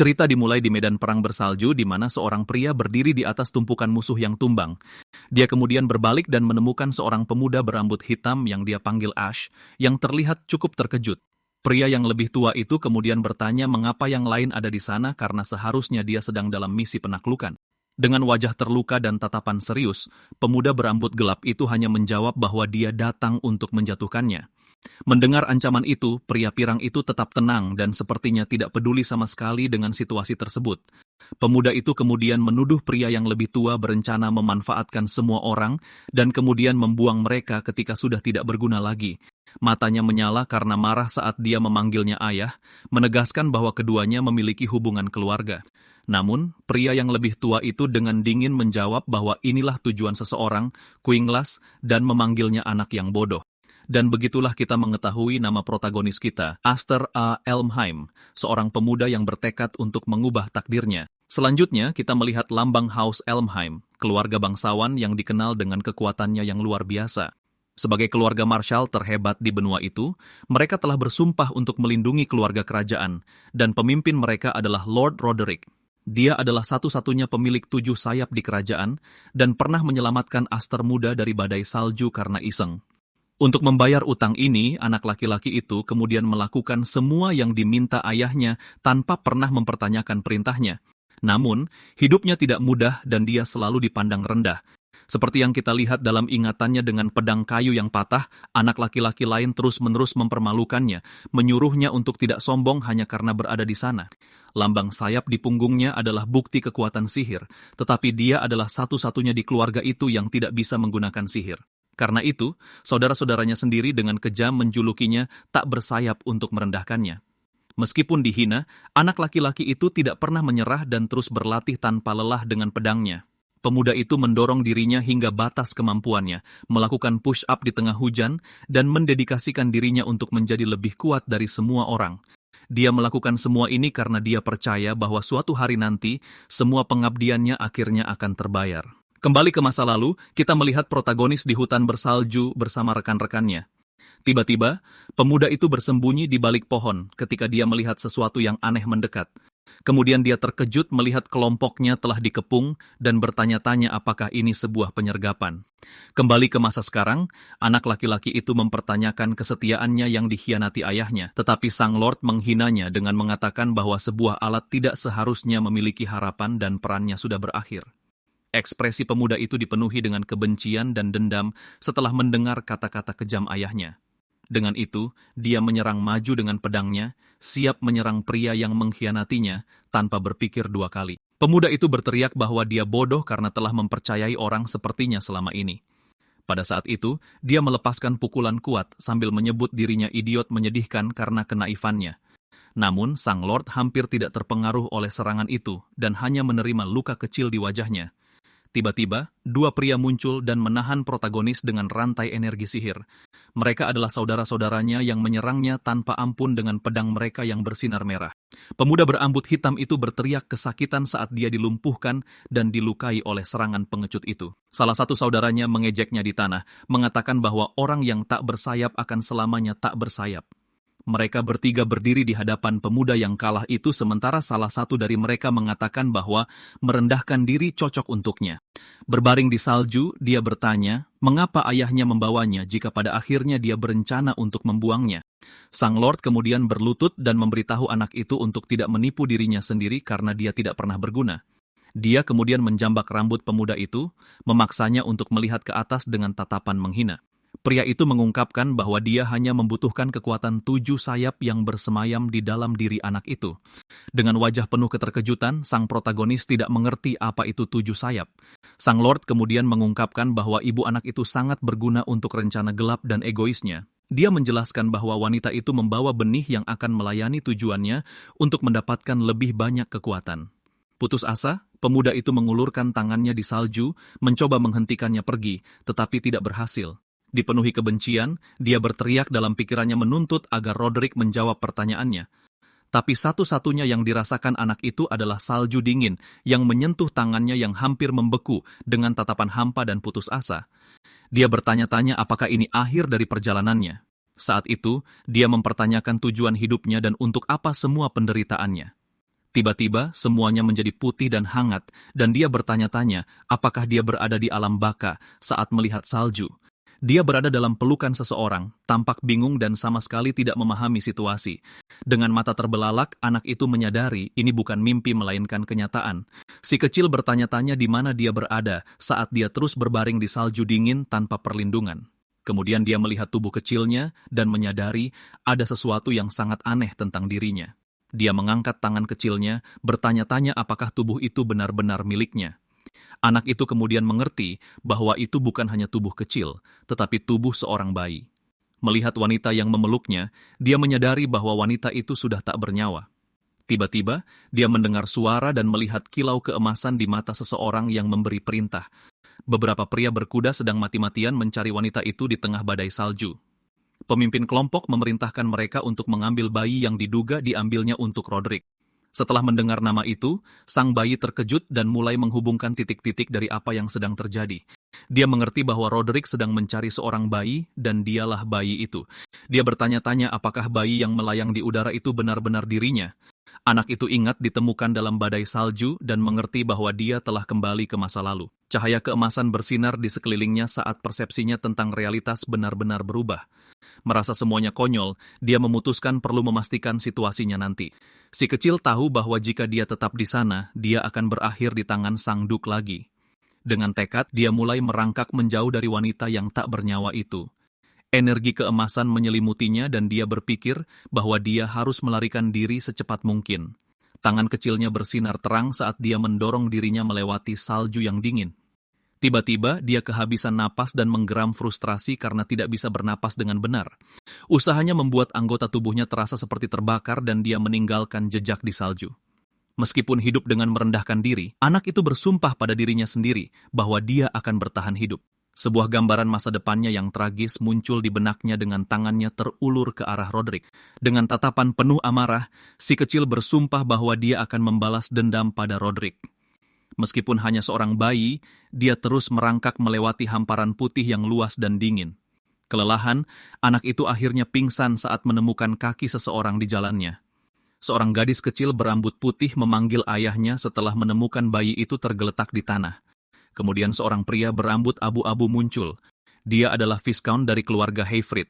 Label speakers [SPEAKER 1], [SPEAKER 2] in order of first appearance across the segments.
[SPEAKER 1] Cerita dimulai di medan perang bersalju di mana seorang pria berdiri di atas tumpukan musuh yang tumbang. Dia kemudian berbalik dan menemukan seorang pemuda berambut hitam yang dia panggil Ash, yang terlihat cukup terkejut. Pria yang lebih tua itu kemudian bertanya mengapa yang lain ada di sana karena seharusnya dia sedang dalam misi penaklukan. Dengan wajah terluka dan tatapan serius, pemuda berambut gelap itu hanya menjawab bahwa dia datang untuk menjatuhkannya. Mendengar ancaman itu, pria pirang itu tetap tenang dan sepertinya tidak peduli sama sekali dengan situasi tersebut. Pemuda itu kemudian menuduh pria yang lebih tua berencana memanfaatkan semua orang dan kemudian membuang mereka ketika sudah tidak berguna lagi. Matanya menyala karena marah saat dia memanggilnya ayah, menegaskan bahwa keduanya memiliki hubungan keluarga. Namun, pria yang lebih tua itu dengan dingin menjawab bahwa inilah tujuan seseorang, Quinglas, dan memanggilnya anak yang bodoh. Dan begitulah kita mengetahui nama protagonis kita, Aster A. Elmheim, seorang pemuda yang bertekad untuk mengubah takdirnya. Selanjutnya, kita melihat lambang Haus Elmheim, keluarga bangsawan yang dikenal dengan kekuatannya yang luar biasa. Sebagai keluarga marshal terhebat di benua itu, mereka telah bersumpah untuk melindungi keluarga kerajaan, dan pemimpin mereka adalah Lord Roderick. Dia adalah satu-satunya pemilik 7 sayap di kerajaan, dan pernah menyelamatkan Aster muda dari badai salju karena iseng. Untuk membayar utang ini, anak laki-laki itu kemudian melakukan semua yang diminta ayahnya tanpa pernah mempertanyakan perintahnya. Namun, hidupnya tidak mudah dan dia selalu dipandang rendah. Seperti yang kita lihat dalam ingatannya dengan pedang kayu yang patah, anak laki-laki lain terus-menerus mempermalukannya, menyuruhnya untuk tidak sombong hanya karena berada di sana. Lambang sayap di punggungnya adalah bukti kekuatan sihir, tetapi dia adalah satu-satunya di keluarga itu yang tidak bisa menggunakan sihir. Karena itu, saudara-saudaranya sendiri dengan kejam menjulukinya tak bersayap untuk merendahkannya. Meskipun dihina, anak laki-laki itu tidak pernah menyerah dan terus berlatih tanpa lelah dengan pedangnya. Pemuda itu mendorong dirinya hingga batas kemampuannya, melakukan push-up di tengah hujan, dan mendedikasikan dirinya untuk menjadi lebih kuat dari semua orang. Dia melakukan semua ini karena dia percaya bahwa suatu hari nanti, semua pengabdiannya akhirnya akan terbayar. Kembali ke masa lalu, kita melihat protagonis di hutan bersalju bersama rekan-rekannya. Tiba-tiba, pemuda itu bersembunyi di balik pohon ketika dia melihat sesuatu yang aneh mendekat. Kemudian dia terkejut melihat kelompoknya telah dikepung dan bertanya-tanya apakah ini sebuah penyergapan. Kembali ke masa sekarang, anak laki-laki itu mempertanyakan kesetiaannya yang dikhianati ayahnya, tetapi sang Lord menghinanya dengan mengatakan bahwa sebuah alat tidak seharusnya memiliki harapan dan perannya sudah berakhir. Ekspresi pemuda itu dipenuhi dengan kebencian dan dendam setelah mendengar kata-kata kejam ayahnya. Dengan itu, dia menyerang maju dengan pedangnya, siap menyerang pria yang mengkhianatinya tanpa berpikir 2 kali. Pemuda itu berteriak bahwa dia bodoh karena telah mempercayai orang sepertinya selama ini. Pada saat itu, dia melepaskan pukulan kuat sambil menyebut dirinya idiot menyedihkan karena kenaifannya. Namun, sang Lord hampir tidak terpengaruh oleh serangan itu dan hanya menerima luka kecil di wajahnya. Tiba-tiba, 2 pria muncul dan menahan protagonis dengan rantai energi sihir. Mereka adalah saudara-saudaranya yang menyerangnya tanpa ampun dengan pedang mereka yang bersinar merah. Pemuda berambut hitam itu berteriak kesakitan saat dia dilumpuhkan dan dilukai oleh serangan pengecut itu. Salah satu saudaranya mengejeknya di tanah, mengatakan bahwa orang yang tak bersayap akan selamanya tak bersayap. Mereka bertiga berdiri di hadapan pemuda yang kalah itu sementara salah satu dari mereka mengatakan bahwa merendahkan diri cocok untuknya. Berbaring di salju, dia bertanya, mengapa ayahnya membawanya jika pada akhirnya dia berencana untuk membuangnya. Sang Lord kemudian berlutut dan memberitahu anak itu untuk tidak menipu dirinya sendiri karena dia tidak pernah berguna. Dia kemudian menjambak rambut pemuda itu, memaksanya untuk melihat ke atas dengan tatapan menghina. Pria itu mengungkapkan bahwa dia hanya membutuhkan kekuatan 7 sayap yang bersemayam di dalam diri anak itu. Dengan wajah penuh keterkejutan, sang protagonis tidak mengerti apa itu 7 sayap. Sang Lord kemudian mengungkapkan bahwa ibu anak itu sangat berguna untuk rencana gelap dan egoisnya. Dia menjelaskan bahwa wanita itu membawa benih yang akan melayani tujuannya untuk mendapatkan lebih banyak kekuatan. Putus asa, pemuda itu mengulurkan tangannya di salju, mencoba menghentikannya pergi, tetapi tidak berhasil. Dipenuhi kebencian, dia berteriak dalam pikirannya menuntut agar Roderick menjawab pertanyaannya. Tapi satu-satunya yang dirasakan anak itu adalah salju dingin yang menyentuh tangannya yang hampir membeku dengan tatapan hampa dan putus asa. Dia bertanya-tanya apakah ini akhir dari perjalanannya. Saat itu, dia mempertanyakan tujuan hidupnya dan untuk apa semua penderitaannya. Tiba-tiba, semuanya menjadi putih dan hangat, dan dia bertanya-tanya apakah dia berada di alam baka saat melihat salju. Dia berada dalam pelukan seseorang, tampak bingung dan sama sekali tidak memahami situasi. Dengan mata terbelalak, anak itu menyadari ini bukan mimpi melainkan kenyataan. Si kecil bertanya-tanya di mana dia berada saat dia terus berbaring di salju dingin tanpa perlindungan. Kemudian dia melihat tubuh kecilnya dan menyadari ada sesuatu yang sangat aneh tentang dirinya. Dia mengangkat tangan kecilnya, bertanya-tanya apakah tubuh itu benar-benar miliknya. Anak itu kemudian mengerti bahwa itu bukan hanya tubuh kecil, tetapi tubuh seorang bayi. Melihat wanita yang memeluknya, dia menyadari bahwa wanita itu sudah tak bernyawa. Tiba-tiba, dia mendengar suara dan melihat kilau keemasan di mata seseorang yang memberi perintah. Beberapa pria berkuda sedang mati-matian mencari wanita itu di tengah badai salju. Pemimpin kelompok memerintahkan mereka untuk mengambil bayi yang diduga diambilnya untuk Roderick. Setelah mendengar nama itu, sang bayi terkejut dan mulai menghubungkan titik-titik dari apa yang sedang terjadi. Dia mengerti bahwa Roderick sedang mencari seorang bayi dan dialah bayi itu. Dia bertanya-tanya apakah bayi yang melayang di udara itu benar-benar dirinya. Anak itu ingat ditemukan dalam badai salju dan mengerti bahwa dia telah kembali ke masa lalu. Cahaya keemasan bersinar di sekelilingnya saat persepsinya tentang realitas benar-benar berubah. Merasa semuanya konyol, dia memutuskan perlu memastikan situasinya nanti. Si kecil tahu bahwa jika dia tetap di sana, dia akan berakhir di tangan sang duk lagi. Dengan tekad, dia mulai merangkak menjauh dari wanita yang tak bernyawa itu. Energi keemasan menyelimutinya dan dia berpikir bahwa dia harus melarikan diri secepat mungkin. Tangan kecilnya bersinar terang saat dia mendorong dirinya melewati salju yang dingin. Tiba-tiba, dia kehabisan napas dan menggeram frustrasi karena tidak bisa bernapas dengan benar. Usahanya membuat anggota tubuhnya terasa seperti terbakar dan dia meninggalkan jejak di salju. Meskipun hidup dengan merendahkan diri, anak itu bersumpah pada dirinya sendiri bahwa dia akan bertahan hidup. Sebuah gambaran masa depannya yang tragis muncul di benaknya dengan tangannya terulur ke arah Roderick. Dengan tatapan penuh amarah, si kecil bersumpah bahwa dia akan membalas dendam pada Roderick. Meskipun hanya seorang bayi, dia terus merangkak melewati hamparan putih yang luas dan dingin. Kelelahan, anak itu akhirnya pingsan saat menemukan kaki seseorang di jalannya. Seorang gadis kecil berambut putih memanggil ayahnya setelah menemukan bayi itu tergeletak di tanah. Kemudian seorang pria berambut abu-abu muncul. Dia adalah Viscount dari keluarga Hayfrid.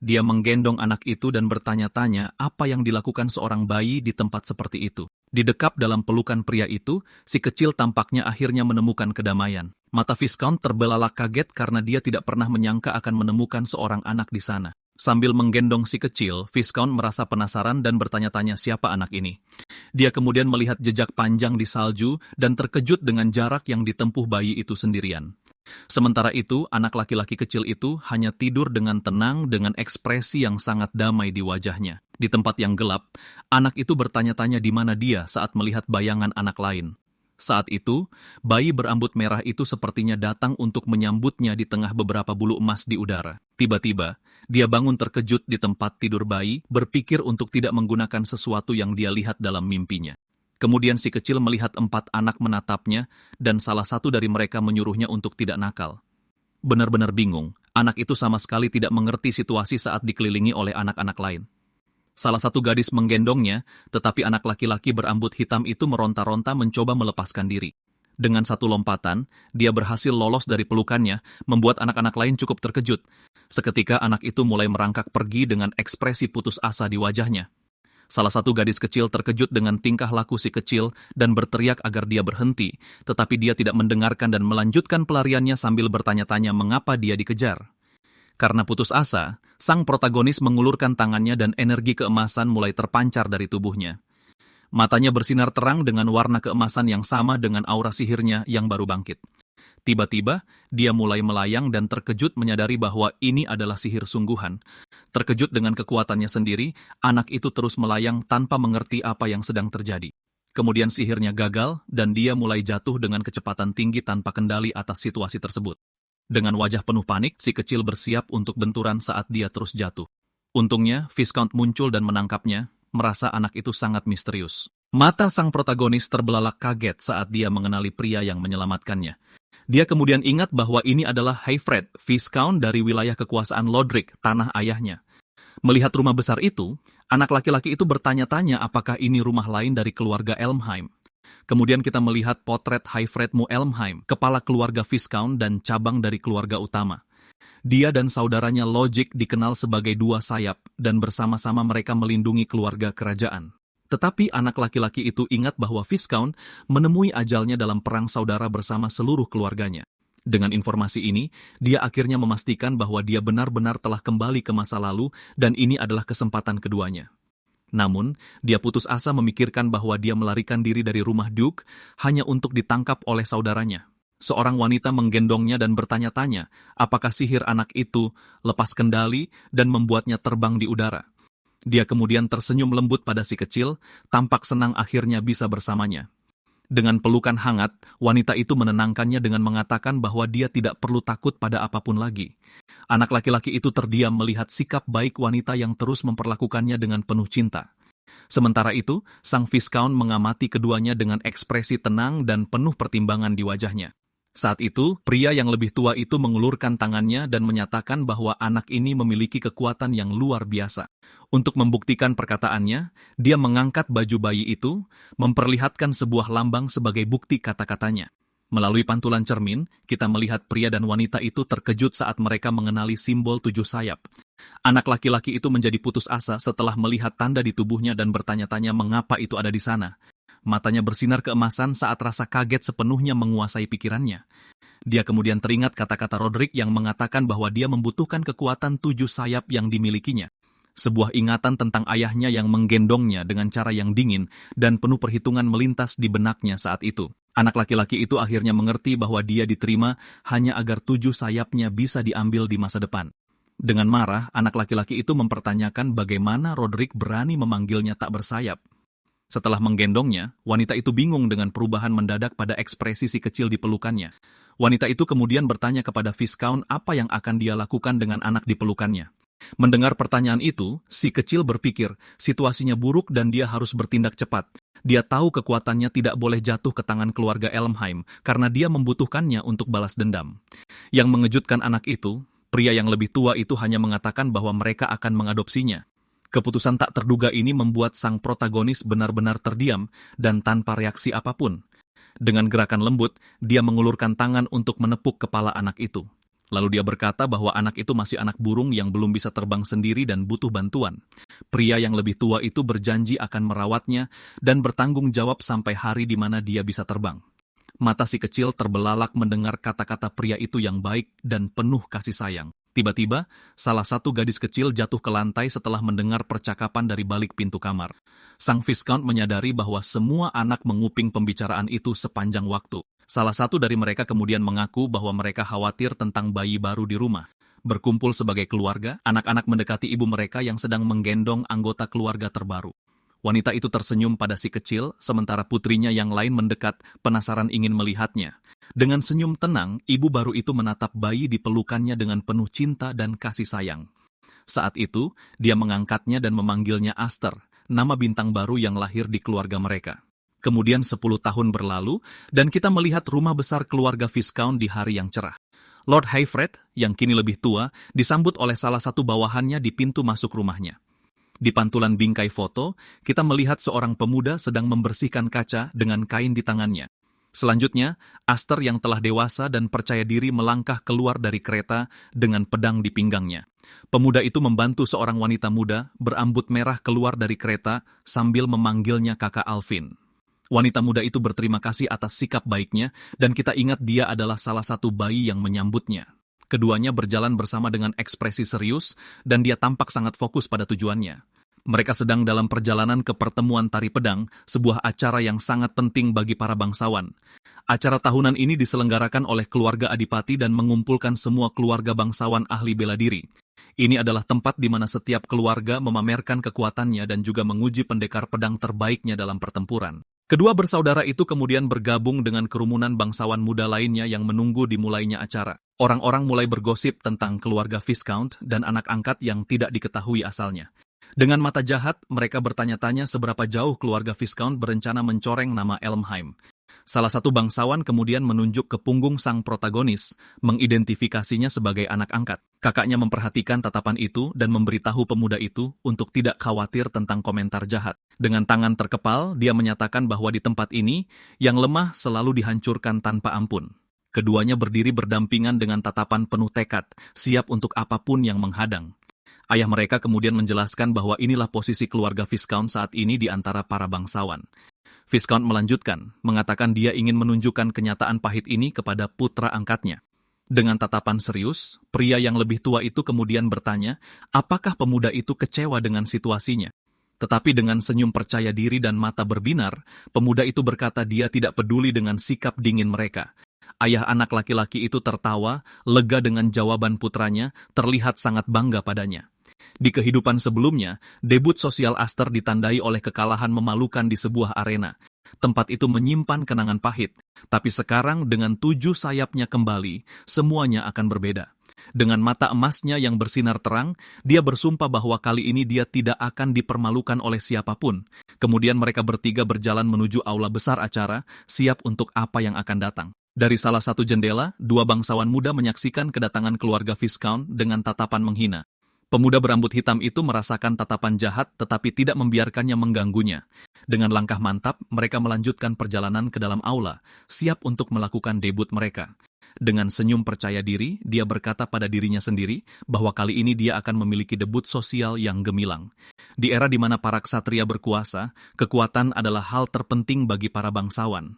[SPEAKER 1] Dia menggendong anak itu dan bertanya-tanya apa yang dilakukan seorang bayi di tempat seperti itu. Didekap dalam pelukan pria itu, si kecil tampaknya akhirnya menemukan kedamaian. Mata Viscount terbelalak kaget karena dia tidak pernah menyangka akan menemukan seorang anak di sana. Sambil menggendong si kecil, Viscount merasa penasaran dan bertanya-tanya siapa anak ini. Dia kemudian melihat jejak panjang di salju dan terkejut dengan jarak yang ditempuh bayi itu sendirian. Sementara itu, anak laki-laki kecil itu hanya tidur dengan tenang dengan ekspresi yang sangat damai di wajahnya. Di tempat yang gelap, anak itu bertanya-tanya di mana dia saat melihat bayangan anak lain. Saat itu, bayi berambut merah itu sepertinya datang untuk menyambutnya di tengah beberapa bulu emas di udara. Tiba-tiba, dia bangun terkejut di tempat tidur bayi, berpikir untuk tidak menggunakan sesuatu yang dia lihat dalam mimpinya. Kemudian si kecil melihat 4 anak menatapnya, dan salah satu dari mereka menyuruhnya untuk tidak nakal. Benar-benar bingung, anak itu sama sekali tidak mengerti situasi saat dikelilingi oleh anak-anak lain. Salah satu gadis menggendongnya, tetapi anak laki-laki berambut hitam itu meronta-ronta mencoba melepaskan diri. Dengan satu lompatan, dia berhasil lolos dari pelukannya, membuat anak-anak lain cukup terkejut. Seketika anak itu mulai merangkak pergi dengan ekspresi putus asa di wajahnya. Salah satu gadis kecil terkejut dengan tingkah laku si kecil dan berteriak agar dia berhenti, tetapi dia tidak mendengarkan dan melanjutkan pelariannya sambil bertanya-tanya mengapa dia dikejar. Karena putus asa, sang protagonis mengulurkan tangannya dan energi keemasan mulai terpancar dari tubuhnya. Matanya bersinar terang dengan warna keemasan yang sama dengan aura sihirnya yang baru bangkit. Tiba-tiba, dia mulai melayang dan terkejut menyadari bahwa ini adalah sihir sungguhan. Terkejut dengan kekuatannya sendiri, anak itu terus melayang tanpa mengerti apa yang sedang terjadi. Kemudian sihirnya gagal dan dia mulai jatuh dengan kecepatan tinggi tanpa kendali atas situasi tersebut. Dengan wajah penuh panik, si kecil bersiap untuk benturan saat dia terus jatuh. Untungnya, Viscount muncul dan menangkapnya, merasa anak itu sangat misterius. Mata sang protagonis terbelalak kaget saat dia mengenali pria yang menyelamatkannya. Dia kemudian ingat bahwa ini adalah Hayfrid, Viscount dari wilayah kekuasaan Lodric, tanah ayahnya. Melihat rumah besar itu, Anak laki-laki itu bertanya-tanya apakah ini rumah lain dari keluarga Elmheim. Kemudian kita melihat potret Hyfredmu Elmheim, kepala keluarga Viscount dan cabang dari keluarga utama. Dia dan saudaranya Logic dikenal sebagai dua sayap, dan bersama-sama mereka melindungi keluarga kerajaan. Tetapi anak laki-laki itu ingat bahwa Viscount menemui ajalnya dalam perang saudara bersama seluruh keluarganya. Dengan informasi ini, dia akhirnya memastikan bahwa dia benar-benar telah kembali ke masa lalu dan ini adalah kesempatan keduanya. Namun, dia putus asa memikirkan bahwa dia melarikan diri dari rumah Duke hanya untuk ditangkap oleh saudaranya. Seorang wanita menggendongnya dan bertanya-tanya apakah sihir anak itu lepas kendali dan membuatnya terbang di udara. Dia kemudian tersenyum lembut pada si kecil, tampak senang akhirnya bisa bersamanya. Dengan pelukan hangat, wanita itu menenangkannya dengan mengatakan bahwa dia tidak perlu takut pada apapun lagi. Anak laki-laki itu terdiam melihat sikap baik wanita yang terus memperlakukannya dengan penuh cinta. Sementara itu, sang Viscount mengamati keduanya dengan ekspresi tenang dan penuh pertimbangan di wajahnya. Saat itu, pria yang lebih tua itu mengulurkan tangannya dan menyatakan bahwa anak ini memiliki kekuatan yang luar biasa. Untuk membuktikan perkataannya, dia mengangkat baju bayi itu, memperlihatkan sebuah lambang sebagai bukti kata-katanya. Melalui pantulan cermin, kita melihat pria dan wanita itu terkejut saat mereka mengenali simbol 7 sayap. Anak laki-laki itu menjadi putus asa setelah melihat tanda di tubuhnya dan bertanya-tanya mengapa itu ada di sana. Matanya bersinar keemasan saat rasa kaget sepenuhnya menguasai pikirannya. Dia kemudian teringat kata-kata Roderick yang mengatakan bahwa dia membutuhkan kekuatan 7 sayap yang dimilikinya. Sebuah ingatan tentang ayahnya yang menggendongnya dengan cara yang dingin dan penuh perhitungan melintas di benaknya saat itu. Anak laki-laki itu akhirnya mengerti bahwa dia diterima hanya agar 7 sayapnya bisa diambil di masa depan. Dengan marah, anak laki-laki itu mempertanyakan bagaimana Roderick berani memanggilnya tak bersayap. Setelah menggendongnya, wanita itu bingung dengan perubahan mendadak pada ekspresi si kecil di pelukannya. Wanita itu kemudian bertanya kepada Viscount apa yang akan dia lakukan dengan anak di pelukannya. Mendengar pertanyaan itu, si kecil berpikir situasinya buruk dan dia harus bertindak cepat. Dia tahu kekuatannya tidak boleh jatuh ke tangan keluarga Elmheim karena dia membutuhkannya untuk balas dendam. Yang mengejutkan anak itu, pria yang lebih tua itu hanya mengatakan bahwa mereka akan mengadopsinya. Keputusan tak terduga ini membuat sang protagonis benar-benar terdiam dan tanpa reaksi apapun. Dengan gerakan lembut, dia mengulurkan tangan untuk menepuk kepala anak itu. Lalu dia berkata bahwa anak itu masih anak burung yang belum bisa terbang sendiri dan butuh bantuan. Pria yang lebih tua itu berjanji akan merawatnya dan bertanggung jawab sampai hari di mana dia bisa terbang. Mata si kecil terbelalak mendengar kata-kata pria itu yang baik dan penuh kasih sayang. Tiba-tiba, salah satu gadis kecil jatuh ke lantai setelah mendengar percakapan dari balik pintu kamar. Sang Viscount menyadari bahwa semua anak menguping pembicaraan itu sepanjang waktu. Salah satu dari mereka kemudian mengaku bahwa mereka khawatir tentang bayi baru di rumah. Berkumpul sebagai keluarga, anak-anak mendekati ibu mereka yang sedang menggendong anggota keluarga terbaru. Wanita itu tersenyum pada si kecil, sementara putrinya yang lain mendekat, penasaran ingin melihatnya. Dengan senyum tenang, ibu baru itu menatap bayi di pelukannya dengan penuh cinta dan kasih sayang. Saat itu, dia mengangkatnya dan memanggilnya Aster, nama bintang baru yang lahir di keluarga mereka. Kemudian 10 tahun berlalu, dan kita melihat rumah besar keluarga Viscount di hari yang cerah. Lord Hyfred, yang kini lebih tua, disambut oleh salah satu bawahannya di pintu masuk rumahnya. Di pantulan bingkai foto, kita melihat seorang pemuda sedang membersihkan kaca dengan kain di tangannya. Selanjutnya, Aster yang telah dewasa dan percaya diri melangkah keluar dari kereta dengan pedang di pinggangnya. Pemuda itu membantu seorang wanita muda berambut merah keluar dari kereta sambil memanggilnya Kakak Alvin. Wanita muda itu berterima kasih atas sikap baiknya dan kita ingat dia adalah salah satu bayi yang menyambutnya. Keduanya berjalan bersama dengan ekspresi serius dan dia tampak sangat fokus pada tujuannya. Mereka sedang dalam perjalanan ke pertemuan tari pedang, sebuah acara yang sangat penting bagi para bangsawan. Acara tahunan ini diselenggarakan oleh keluarga Adipati dan mengumpulkan semua keluarga bangsawan ahli bela diri. Ini adalah tempat di mana setiap keluarga memamerkan kekuatannya dan juga menguji pendekar pedang terbaiknya dalam pertempuran. Kedua bersaudara itu kemudian bergabung dengan kerumunan bangsawan muda lainnya yang menunggu dimulainya acara. Orang-orang mulai bergosip tentang keluarga Viscount dan anak angkat yang tidak diketahui asalnya. Dengan mata jahat, mereka bertanya-tanya seberapa jauh keluarga Viscount berencana mencoreng nama Elmheim. Salah satu bangsawan kemudian menunjuk ke punggung sang protagonis, mengidentifikasinya sebagai anak angkat. Kakaknya memperhatikan tatapan itu dan memberitahu pemuda itu untuk tidak khawatir tentang komentar jahat. Dengan tangan terkepal, dia menyatakan bahwa di tempat ini, yang lemah selalu dihancurkan tanpa ampun. Keduanya berdiri berdampingan dengan tatapan penuh tekad, siap untuk apapun yang menghadang. Ayah mereka kemudian menjelaskan bahwa inilah posisi keluarga Viscount saat ini di antara para bangsawan. Viscount melanjutkan, mengatakan dia ingin menunjukkan kenyataan pahit ini kepada putra angkatnya. Dengan tatapan serius, pria yang lebih tua itu kemudian bertanya, apakah pemuda itu kecewa dengan situasinya? Tetapi dengan senyum percaya diri dan mata berbinar, pemuda itu berkata dia tidak peduli dengan sikap dingin mereka. Ayah anak laki-laki itu tertawa, lega dengan jawaban putranya, terlihat sangat bangga padanya. Di kehidupan sebelumnya, debut sosial Aster ditandai oleh kekalahan memalukan di sebuah arena. Tempat itu menyimpan kenangan pahit, tapi sekarang dengan 7 sayapnya kembali, semuanya akan berbeda. Dengan mata emasnya yang bersinar terang, dia bersumpah bahwa kali ini dia tidak akan dipermalukan oleh siapapun. Kemudian mereka bertiga berjalan menuju aula besar acara, siap untuk apa yang akan datang. Dari salah satu jendela, 2 bangsawan muda menyaksikan kedatangan keluarga Viscount dengan tatapan menghina. Pemuda berambut hitam itu merasakan tatapan jahat tetapi tidak membiarkannya mengganggunya. Dengan langkah mantap, mereka melanjutkan perjalanan ke dalam aula, siap untuk melakukan debut mereka. Dengan senyum percaya diri, dia berkata pada dirinya sendiri bahwa kali ini dia akan memiliki debut sosial yang gemilang. Di era di mana para ksatria berkuasa, kekuatan adalah hal terpenting bagi para bangsawan.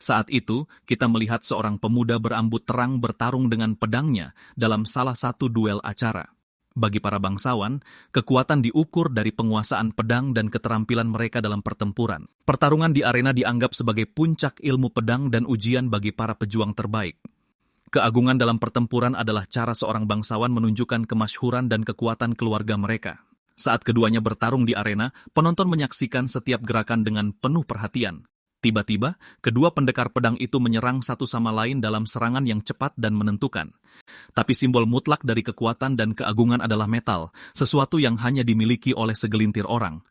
[SPEAKER 1] Saat itu, kita melihat seorang pemuda berambut terang bertarung dengan pedangnya dalam salah satu duel acara. Bagi para bangsawan, kekuatan diukur dari penguasaan pedang dan keterampilan mereka dalam pertempuran. Pertarungan di arena dianggap sebagai puncak ilmu pedang dan ujian bagi para pejuang terbaik. Keagungan dalam pertempuran adalah cara seorang bangsawan menunjukkan kemasyhuran dan kekuatan keluarga mereka. Saat keduanya bertarung di arena, penonton menyaksikan setiap gerakan dengan penuh perhatian. Tiba-tiba, kedua pendekar pedang itu menyerang satu sama lain dalam serangan yang cepat dan menentukan. Tapi simbol mutlak dari kekuatan dan keagungan adalah metal, sesuatu yang hanya dimiliki oleh segelintir orang.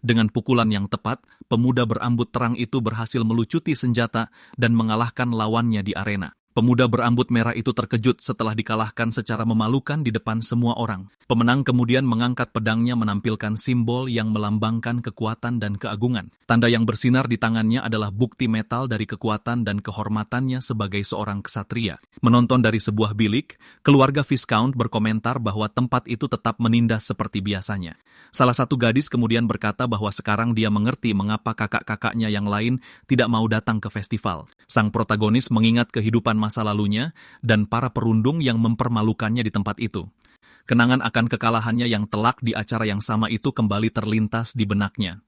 [SPEAKER 1] Dengan pukulan yang tepat, pemuda berambut terang itu berhasil melucuti senjata dan mengalahkan lawannya di arena. Pemuda berambut merah itu terkejut setelah dikalahkan secara memalukan di depan semua orang. Pemenang kemudian mengangkat pedangnya menampilkan simbol yang melambangkan kekuatan dan keagungan. Tanda yang bersinar di tangannya adalah bukti metal dari kekuatan dan kehormatannya sebagai seorang ksatria. Menonton dari sebuah bilik, keluarga Viscount berkomentar bahwa tempat itu tetap menindas seperti biasanya. Salah satu gadis kemudian berkata bahwa sekarang dia mengerti mengapa kakak-kakaknya yang lain tidak mau datang ke festival. Sang protagonis mengingat kehidupan masa lalunya dan para perundung yang mempermalukannya di tempat itu. Kenangan akan kekalahannya yang telak di acara yang sama itu kembali terlintas di benaknya.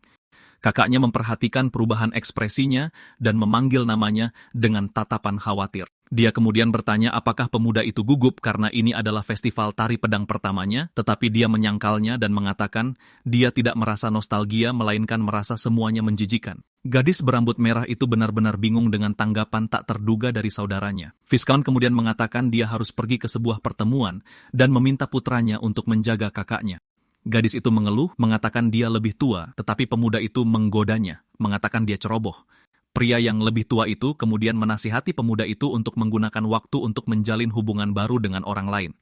[SPEAKER 1] Kakaknya memperhatikan perubahan ekspresinya dan memanggil namanya dengan tatapan khawatir. Dia kemudian bertanya apakah pemuda itu gugup karena ini adalah festival tari pedang pertamanya, tetapi dia menyangkalnya dan mengatakan dia tidak merasa nostalgia melainkan merasa semuanya menjijikan. Gadis berambut merah itu benar-benar bingung dengan tanggapan tak terduga dari saudaranya. Viscount kemudian mengatakan dia harus pergi ke sebuah pertemuan dan meminta putranya untuk menjaga kakaknya. Gadis itu mengeluh, mengatakan dia lebih tua, tetapi pemuda itu menggodanya, mengatakan dia ceroboh. Pria yang lebih tua itu kemudian menasihati pemuda itu untuk menggunakan waktu untuk menjalin hubungan baru dengan orang lain.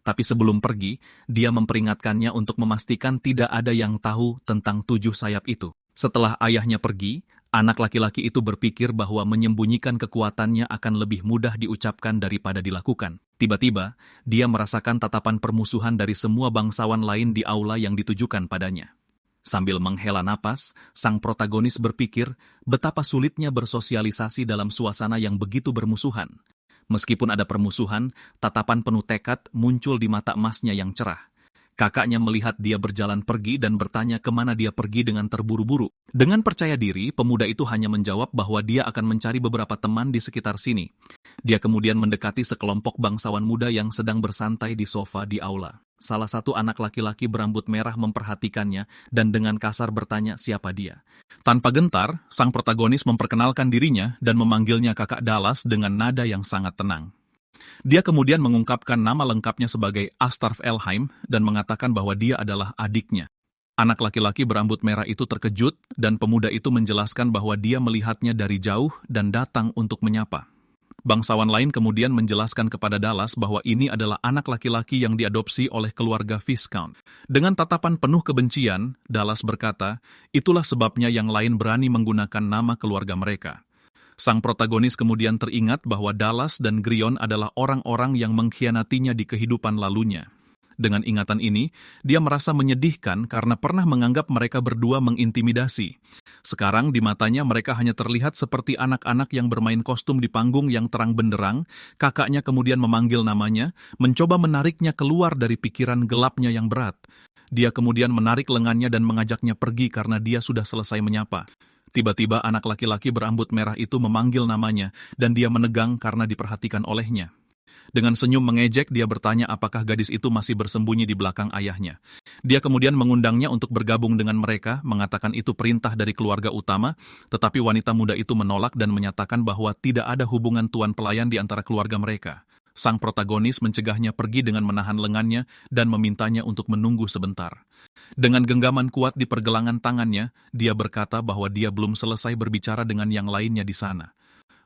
[SPEAKER 1] Tapi sebelum pergi, dia memperingatkannya untuk memastikan tidak ada yang tahu tentang 7 sayap itu. Setelah ayahnya pergi, anak laki-laki itu berpikir bahwa menyembunyikan kekuatannya akan lebih mudah diucapkan daripada dilakukan. Tiba-tiba, dia merasakan tatapan permusuhan dari semua bangsawan lain di aula yang ditujukan padanya. Sambil menghela napas, sang protagonis berpikir betapa sulitnya bersosialisasi dalam suasana yang begitu bermusuhan. Meskipun ada permusuhan, tatapan penuh tekad muncul di mata emasnya yang cerah. Kakaknya melihat dia berjalan pergi dan bertanya kemana dia pergi dengan terburu-buru. Dengan percaya diri, pemuda itu hanya menjawab bahwa dia akan mencari beberapa teman di sekitar sini. Dia kemudian mendekati sekelompok bangsawan muda yang sedang bersantai di sofa di aula. Salah satu anak laki-laki berambut merah memperhatikannya dan dengan kasar bertanya siapa dia. Tanpa gentar, sang protagonis memperkenalkan dirinya dan memanggilnya kakak Dallas dengan nada yang sangat tenang. Dia kemudian mengungkapkan nama lengkapnya sebagai Astarf Elheim dan mengatakan bahwa dia adalah adiknya. Anak laki-laki berambut merah itu terkejut, dan pemuda itu menjelaskan bahwa dia melihatnya dari jauh dan datang untuk menyapa. Bangsawan lain kemudian menjelaskan kepada Dallas bahwa ini adalah anak laki-laki yang diadopsi oleh keluarga Viscount. Dengan tatapan penuh kebencian, Dallas berkata, itulah sebabnya yang lain berani menggunakan nama keluarga mereka. Sang protagonis kemudian teringat bahwa Dallas dan Grion adalah orang-orang yang mengkhianatinya di kehidupan lalunya. Dengan ingatan ini, dia merasa menyedihkan karena pernah menganggap mereka berdua mengintimidasi. Sekarang di matanya mereka hanya terlihat seperti anak-anak yang bermain kostum di panggung yang terang benderang. Kakaknya kemudian memanggil namanya, mencoba menariknya keluar dari pikiran gelapnya yang berat. Dia kemudian menarik lengannya dan mengajaknya pergi karena dia sudah selesai menyapa. Tiba-tiba anak laki-laki berambut merah itu memanggil namanya, dan dia menegang karena diperhatikan olehnya. Dengan senyum mengejek, dia bertanya apakah gadis itu masih bersembunyi di belakang ayahnya. Dia kemudian mengundangnya untuk bergabung dengan mereka, mengatakan itu perintah dari keluarga utama, tetapi wanita muda itu menolak dan menyatakan bahwa tidak ada hubungan tuan pelayan di antara keluarga mereka. Sang protagonis mencegahnya pergi dengan menahan lengannya dan memintanya untuk menunggu sebentar. Dengan genggaman kuat di pergelangan tangannya, dia berkata bahwa dia belum selesai berbicara dengan yang lainnya di sana.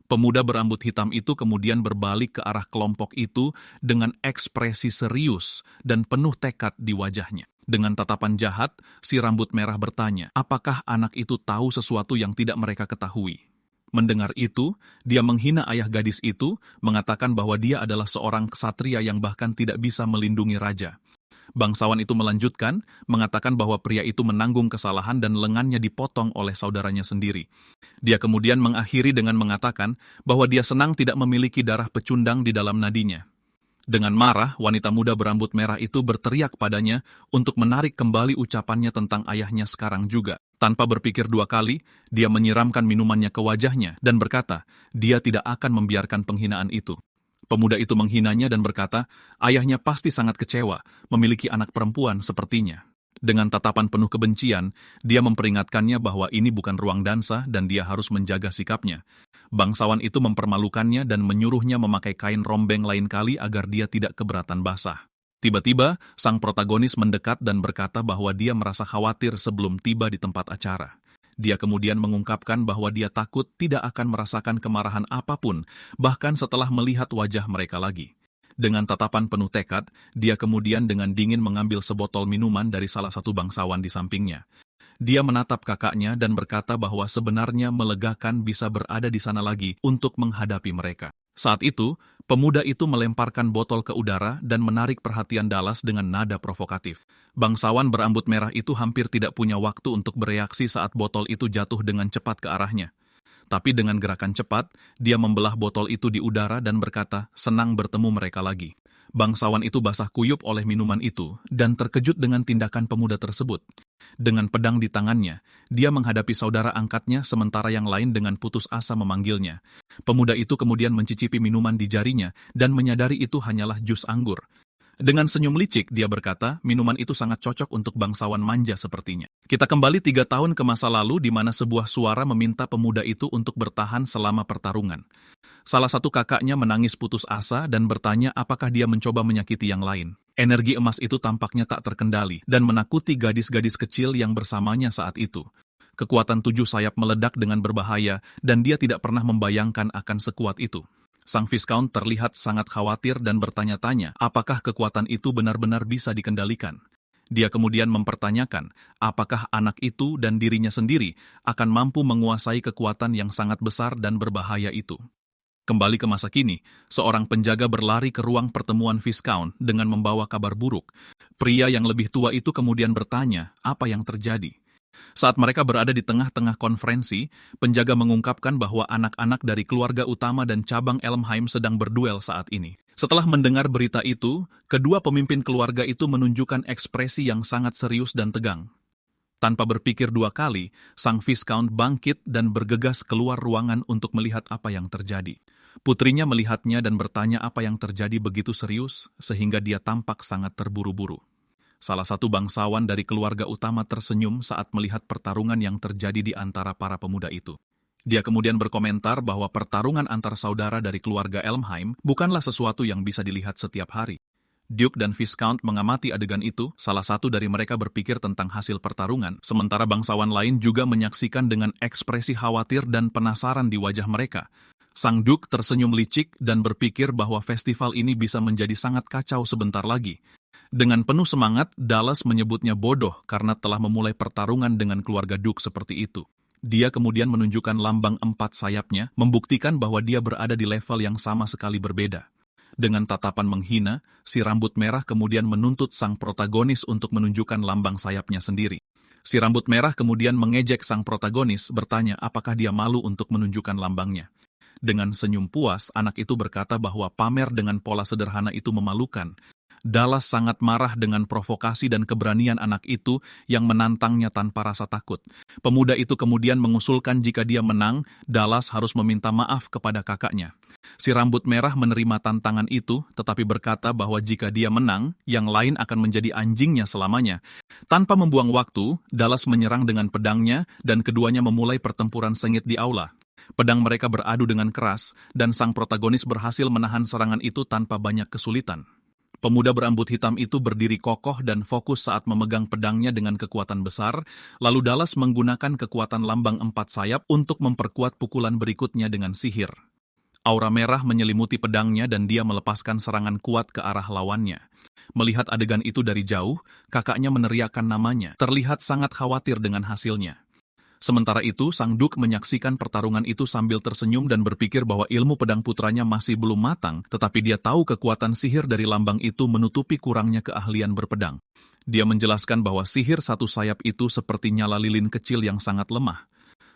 [SPEAKER 1] Pemuda berambut hitam itu kemudian berbalik ke arah kelompok itu dengan ekspresi serius dan penuh tekad di wajahnya. Dengan tatapan jahat, si rambut merah bertanya, apakah anak itu tahu sesuatu yang tidak mereka ketahui? Mendengar itu, dia menghina ayah gadis itu, mengatakan bahwa dia adalah seorang ksatria yang bahkan tidak bisa melindungi raja. Bangsawan itu melanjutkan, mengatakan bahwa pria itu menanggung kesalahan dan lengannya dipotong oleh saudaranya sendiri. Dia kemudian mengakhiri dengan mengatakan bahwa dia senang tidak memiliki darah pecundang di dalam nadinya. Dengan marah, wanita muda berambut merah itu berteriak padanya untuk menarik kembali ucapannya tentang ayahnya sekarang juga. Tanpa berpikir dua kali, dia menyiramkan minumannya ke wajahnya dan berkata, dia tidak akan membiarkan penghinaan itu. Pemuda itu menghinanya dan berkata, ayahnya pasti sangat kecewa memiliki anak perempuan sepertinya. Dengan tatapan penuh kebencian, dia memperingatkannya bahwa ini bukan ruang dansa dan dia harus menjaga sikapnya. Bangsawan itu mempermalukannya dan menyuruhnya memakai kain rombeng lain kali agar dia tidak keberatan basah. Tiba-tiba, sang protagonis mendekat dan berkata bahwa dia merasa khawatir sebelum tiba di tempat acara. Dia kemudian mengungkapkan bahwa dia takut tidak akan merasakan kemarahan apapun, bahkan setelah melihat wajah mereka lagi. Dengan tatapan penuh tekad, dia kemudian dengan dingin mengambil sebotol minuman dari salah satu bangsawan di sampingnya. Dia menatap kakaknya dan berkata bahwa sebenarnya melegakan bisa berada di sana lagi untuk menghadapi mereka. Saat itu, pemuda itu melemparkan botol ke udara dan menarik perhatian Dallas dengan nada provokatif. Bangsawan berambut merah itu hampir tidak punya waktu untuk bereaksi saat botol itu jatuh dengan cepat ke arahnya. Tapi dengan gerakan cepat, dia membelah botol itu di udara dan berkata, senang bertemu mereka lagi. Bangsawan itu basah kuyup oleh minuman itu dan terkejut dengan tindakan pemuda tersebut. Dengan pedang di tangannya, dia menghadapi saudara angkatnya sementara yang lain dengan putus asa memanggilnya. Pemuda itu kemudian mencicipi minuman di jarinya dan menyadari itu hanyalah jus anggur. Dengan senyum licik, dia berkata, minuman itu sangat cocok untuk bangsawan manja sepertinya. Kita kembali 3 tahun ke masa lalu di mana sebuah suara meminta pemuda itu untuk bertahan selama pertarungan. Salah satu kakaknya menangis putus asa dan bertanya apakah dia mencoba menyakiti yang lain. Energi emas itu tampaknya tak terkendali dan menakuti gadis-gadis kecil yang bersamanya saat itu. Kekuatan 7 sayap meledak dengan berbahaya dan dia tidak pernah membayangkan akan sekuat itu. Sang Viscount terlihat sangat khawatir dan bertanya-tanya apakah kekuatan itu benar-benar bisa dikendalikan. Dia kemudian mempertanyakan apakah anak itu dan dirinya sendiri akan mampu menguasai kekuatan yang sangat besar dan berbahaya itu. Kembali ke masa kini, seorang penjaga berlari ke ruang pertemuan Viscount dengan membawa kabar buruk. Pria yang lebih tua itu kemudian bertanya apa yang terjadi. Saat mereka berada di tengah-tengah konferensi, penjaga mengungkapkan bahwa anak-anak dari keluarga utama dan cabang Elmheim sedang berduel saat ini. Setelah mendengar berita itu, kedua pemimpin keluarga itu menunjukkan ekspresi yang sangat serius dan tegang. Tanpa berpikir 2 kali, sang Viscount bangkit dan bergegas keluar ruangan untuk melihat apa yang terjadi. Putrinya melihatnya dan bertanya apa yang terjadi begitu serius, sehingga dia tampak sangat terburu-buru. Salah satu bangsawan dari keluarga utama tersenyum saat melihat pertarungan yang terjadi di antara para pemuda itu. Dia kemudian berkomentar bahwa pertarungan antar saudara dari keluarga Elmheim bukanlah sesuatu yang bisa dilihat setiap hari. Duke dan Viscount mengamati adegan itu, salah satu dari mereka berpikir tentang hasil pertarungan, sementara bangsawan lain juga menyaksikan dengan ekspresi khawatir dan penasaran di wajah mereka. Sang Duke tersenyum licik dan berpikir bahwa festival ini bisa menjadi sangat kacau sebentar lagi. Dengan penuh semangat, Dallas menyebutnya bodoh karena telah memulai pertarungan dengan keluarga Duke seperti itu. Dia kemudian menunjukkan lambang 4 sayapnya, membuktikan bahwa dia berada di level yang sama sekali berbeda. Dengan tatapan menghina, si rambut merah kemudian menuntut sang protagonis untuk menunjukkan lambang sayapnya sendiri. Si rambut merah kemudian mengejek sang protagonis, bertanya apakah dia malu untuk menunjukkan lambangnya. Dengan senyum puas, anak itu berkata bahwa pamer dengan pola sederhana itu memalukan. Dallas sangat marah dengan provokasi dan keberanian anak itu yang menantangnya tanpa rasa takut. Pemuda itu kemudian mengusulkan jika dia menang, Dallas harus meminta maaf kepada kakaknya. Si rambut merah menerima tantangan itu, tetapi berkata bahwa jika dia menang, yang lain akan menjadi anjingnya selamanya. Tanpa membuang waktu, Dallas menyerang dengan pedangnya dan keduanya memulai pertempuran sengit di aula. Pedang mereka beradu dengan keras, dan sang protagonis berhasil menahan serangan itu tanpa banyak kesulitan. Pemuda berambut hitam itu berdiri kokoh dan fokus saat memegang pedangnya dengan kekuatan besar, lalu Dallas menggunakan kekuatan lambang 4 sayap untuk memperkuat pukulan berikutnya dengan sihir. Aura merah menyelimuti pedangnya dan dia melepaskan serangan kuat ke arah lawannya. Melihat adegan itu dari jauh, kakaknya meneriakkan namanya, terlihat sangat khawatir dengan hasilnya. Sementara itu, Sang Duke menyaksikan pertarungan itu sambil tersenyum dan berpikir bahwa ilmu pedang putranya masih belum matang, tetapi dia tahu kekuatan sihir dari lambang itu menutupi kurangnya keahlian berpedang. Dia menjelaskan bahwa sihir 1 sayap itu seperti nyala lilin kecil yang sangat lemah.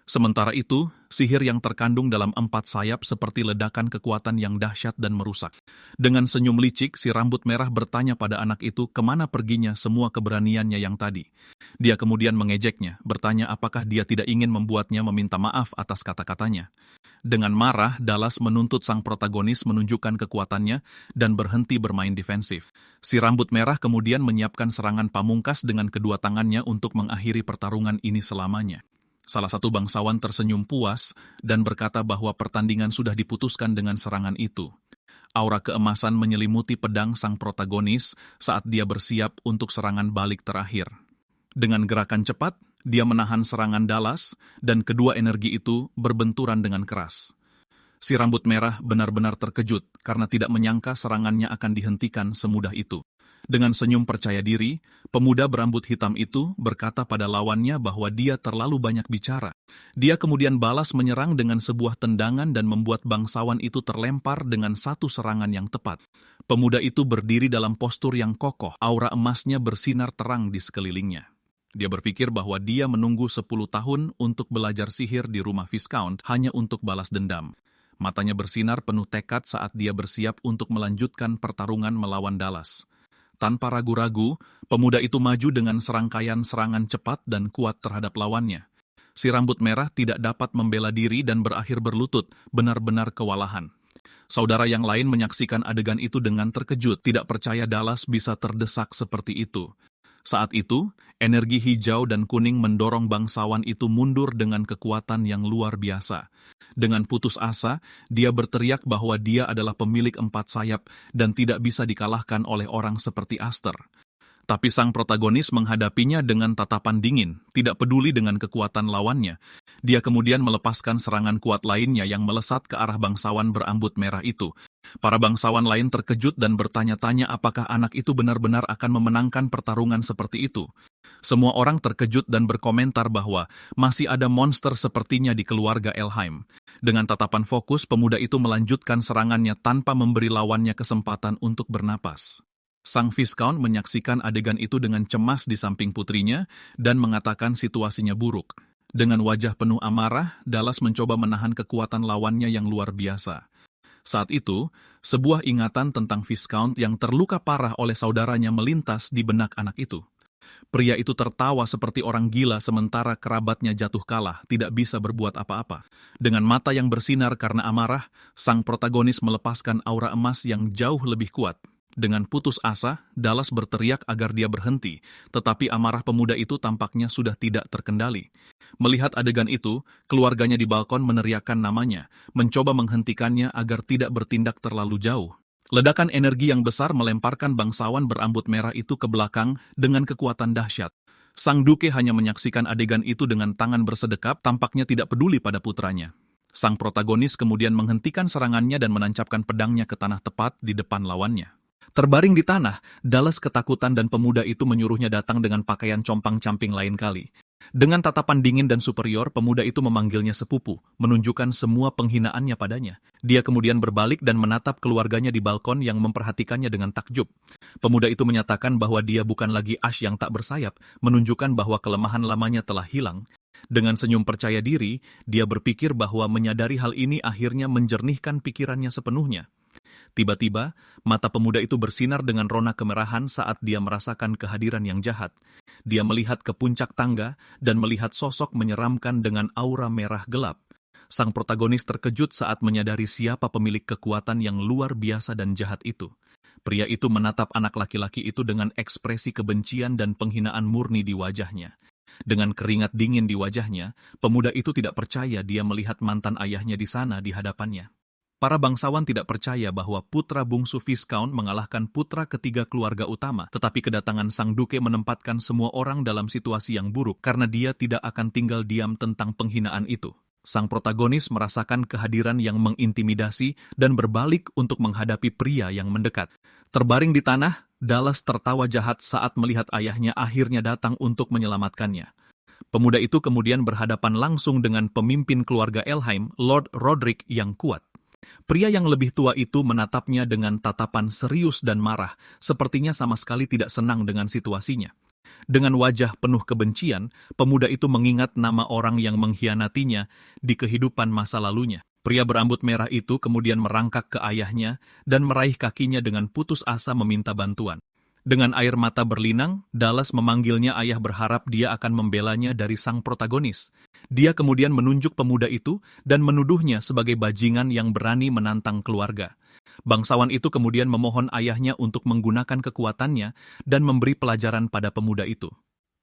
[SPEAKER 1] Sementara itu, sihir yang terkandung dalam 4 sayap seperti ledakan kekuatan yang dahsyat dan merusak. Dengan senyum licik, si rambut merah bertanya pada anak itu kemana perginya semua keberaniannya yang tadi. Dia kemudian mengejeknya, bertanya apakah dia tidak ingin membuatnya meminta maaf atas kata-katanya. Dengan marah, Dallas menuntut sang protagonis menunjukkan kekuatannya dan berhenti bermain defensif. Si rambut merah kemudian menyiapkan serangan pamungkas dengan kedua tangannya untuk mengakhiri pertarungan ini selamanya. Salah satu bangsawan tersenyum puas dan berkata bahwa pertandingan sudah diputuskan dengan serangan itu. Aura keemasan menyelimuti pedang sang protagonis saat dia bersiap untuk serangan balik terakhir. Dengan gerakan cepat, dia menahan serangan Dallas dan kedua energi itu berbenturan dengan keras. Si rambut merah benar-benar terkejut karena tidak menyangka serangannya akan dihentikan semudah itu. Dengan senyum percaya diri, pemuda berambut hitam itu berkata pada lawannya bahwa dia terlalu banyak bicara. Dia kemudian balas menyerang dengan sebuah tendangan dan membuat bangsawan itu terlempar dengan satu serangan yang tepat. Pemuda itu berdiri dalam postur yang kokoh, aura emasnya bersinar terang di sekelilingnya. Dia berpikir bahwa dia menunggu 10 tahun untuk belajar sihir di rumah Viscount hanya untuk balas dendam. Matanya bersinar penuh tekad saat dia bersiap untuk melanjutkan pertarungan melawan Dallas. Tanpa ragu-ragu, pemuda itu maju dengan serangkaian serangan cepat dan kuat terhadap lawannya. Si rambut merah tidak dapat membela diri dan berakhir berlutut, benar-benar kewalahan. Saudara yang lain menyaksikan adegan itu dengan terkejut, tidak percaya Dallas bisa terdesak seperti itu. Saat itu, energi hijau dan kuning mendorong bangsawan itu mundur dengan kekuatan yang luar biasa. Dengan putus asa, dia berteriak bahwa dia adalah pemilik 4 sayap dan tidak bisa dikalahkan oleh orang seperti Aster. Tapi sang protagonis menghadapinya dengan tatapan dingin, tidak peduli dengan kekuatan lawannya. Dia kemudian melepaskan serangan kuat lainnya yang melesat ke arah bangsawan berambut merah itu. Para bangsawan lain terkejut dan bertanya-tanya apakah anak itu benar-benar akan memenangkan pertarungan seperti itu. Semua orang terkejut dan berkomentar bahwa masih ada monster sepertinya di keluarga Elheim. Dengan tatapan fokus, pemuda itu melanjutkan serangannya tanpa memberi lawannya kesempatan untuk bernapas. Sang Viscount menyaksikan adegan itu dengan cemas di samping putrinya dan mengatakan situasinya buruk. Dengan wajah penuh amarah, Dallas mencoba menahan kekuatan lawannya yang luar biasa. Saat itu, sebuah ingatan tentang Viscount yang terluka parah oleh saudaranya melintas di benak anak itu. Pria itu tertawa seperti orang gila sementara kerabatnya jatuh kalah, tidak bisa berbuat apa-apa. Dengan mata yang bersinar karena amarah, sang protagonis melepaskan aura emas yang jauh lebih kuat. Dengan putus asa, Dallas berteriak agar dia berhenti, tetapi amarah pemuda itu tampaknya sudah tidak terkendali. Melihat adegan itu, keluarganya di balkon meneriakkan namanya, mencoba menghentikannya agar tidak bertindak terlalu jauh. Ledakan energi yang besar melemparkan bangsawan berambut merah itu ke belakang dengan kekuatan dahsyat. Sang Duke hanya menyaksikan adegan itu dengan tangan bersedekap, tampaknya tidak peduli pada putranya. Sang protagonis kemudian menghentikan serangannya dan menancapkan pedangnya ke tanah tepat di depan lawannya. Terbaring di tanah, Dallas ketakutan dan pemuda itu menyuruhnya datang dengan pakaian compang-camping lain kali. Dengan tatapan dingin dan superior, pemuda itu memanggilnya sepupu, menunjukkan semua penghinaannya padanya. Dia kemudian berbalik dan menatap keluarganya di balkon yang memperhatikannya dengan takjub. Pemuda itu menyatakan bahwa dia bukan lagi Ash yang tak bersayap, menunjukkan bahwa kelemahan lamanya telah hilang. Dengan senyum percaya diri, dia berpikir bahwa menyadari hal ini akhirnya menjernihkan pikirannya sepenuhnya. Tiba-tiba, mata pemuda itu bersinar dengan rona kemerahan saat dia merasakan kehadiran yang jahat. Dia melihat ke puncak tangga dan melihat sosok menyeramkan dengan aura merah gelap. Sang protagonis terkejut saat menyadari siapa pemilik kekuatan yang luar biasa dan jahat itu. Pria itu menatap anak laki-laki itu dengan ekspresi kebencian dan penghinaan murni di wajahnya. Dengan keringat dingin di wajahnya, pemuda itu tidak percaya dia melihat mantan ayahnya di sana di hadapannya. Para bangsawan tidak percaya bahwa putra bungsu Viscount mengalahkan putra ketiga keluarga utama, tetapi kedatangan Sang Duke menempatkan semua orang dalam situasi yang buruk karena dia tidak akan tinggal diam tentang penghinaan itu. Sang protagonis merasakan kehadiran yang mengintimidasi dan berbalik untuk menghadapi pria yang mendekat. Terbaring di tanah, Dallas tertawa jahat saat melihat ayahnya akhirnya datang untuk menyelamatkannya. Pemuda itu kemudian berhadapan langsung dengan pemimpin keluarga Elheim, Lord Roderick yang kuat. Pria yang lebih tua itu menatapnya dengan tatapan serius dan marah, sepertinya sama sekali tidak senang dengan situasinya. Dengan wajah penuh kebencian, pemuda itu mengingat nama orang yang mengkhianatinya di kehidupan masa lalunya. Pria berambut merah itu kemudian merangkak ke ayahnya dan meraih kakinya dengan putus asa meminta bantuan. Dengan air mata berlinang, Dallas memanggilnya ayah berharap dia akan membelanya dari sang protagonis. Dia kemudian menunjuk pemuda itu dan menuduhnya sebagai bajingan yang berani menantang keluarga. Bangsawan itu kemudian memohon ayahnya untuk menggunakan kekuatannya dan memberi pelajaran pada pemuda itu.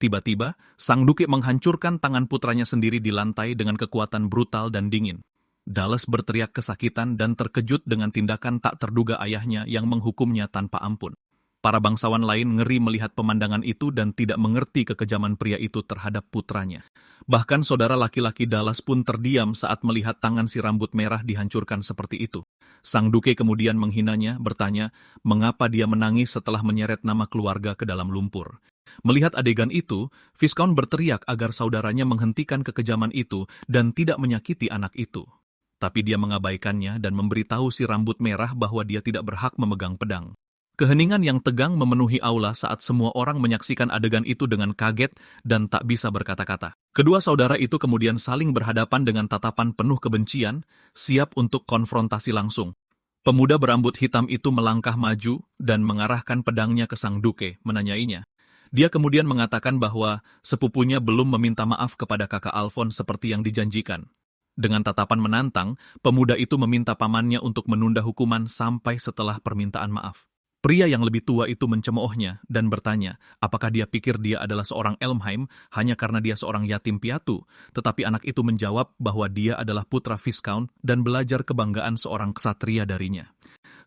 [SPEAKER 1] Tiba-tiba, Sang Duke menghancurkan tangan putranya sendiri di lantai dengan kekuatan brutal dan dingin. Dallas berteriak kesakitan dan terkejut dengan tindakan tak terduga ayahnya yang menghukumnya tanpa ampun. Para bangsawan lain ngeri melihat pemandangan itu dan tidak mengerti kekejaman pria itu terhadap putranya. Bahkan saudara laki-laki Dallas pun terdiam saat melihat tangan si rambut merah dihancurkan seperti itu. Sang Duke kemudian menghinanya, bertanya mengapa dia menangis setelah menyeret nama keluarga ke dalam lumpur. Melihat adegan itu, Viscount berteriak agar saudaranya menghentikan kekejaman itu dan tidak menyakiti anak itu. Tapi dia mengabaikannya dan memberitahu si rambut merah bahwa dia tidak berhak memegang pedang. Keheningan yang tegang memenuhi aula saat semua orang menyaksikan adegan itu dengan kaget dan tak bisa berkata-kata. Kedua saudara itu kemudian saling berhadapan dengan tatapan penuh kebencian, siap untuk konfrontasi langsung. Pemuda berambut hitam itu melangkah maju dan mengarahkan pedangnya ke Sang Duke, menanyainya. Dia kemudian mengatakan bahwa sepupunya belum meminta maaf kepada kakak Alphonse seperti yang dijanjikan. Dengan tatapan menantang, pemuda itu meminta pamannya untuk menunda hukuman sampai setelah permintaan maaf. Pria yang lebih tua itu mencemoohnya dan bertanya, apakah dia pikir dia adalah seorang Elmheim hanya karena dia seorang yatim piatu, tetapi anak itu menjawab bahwa dia adalah putra Viscount dan belajar kebanggaan seorang ksatria darinya.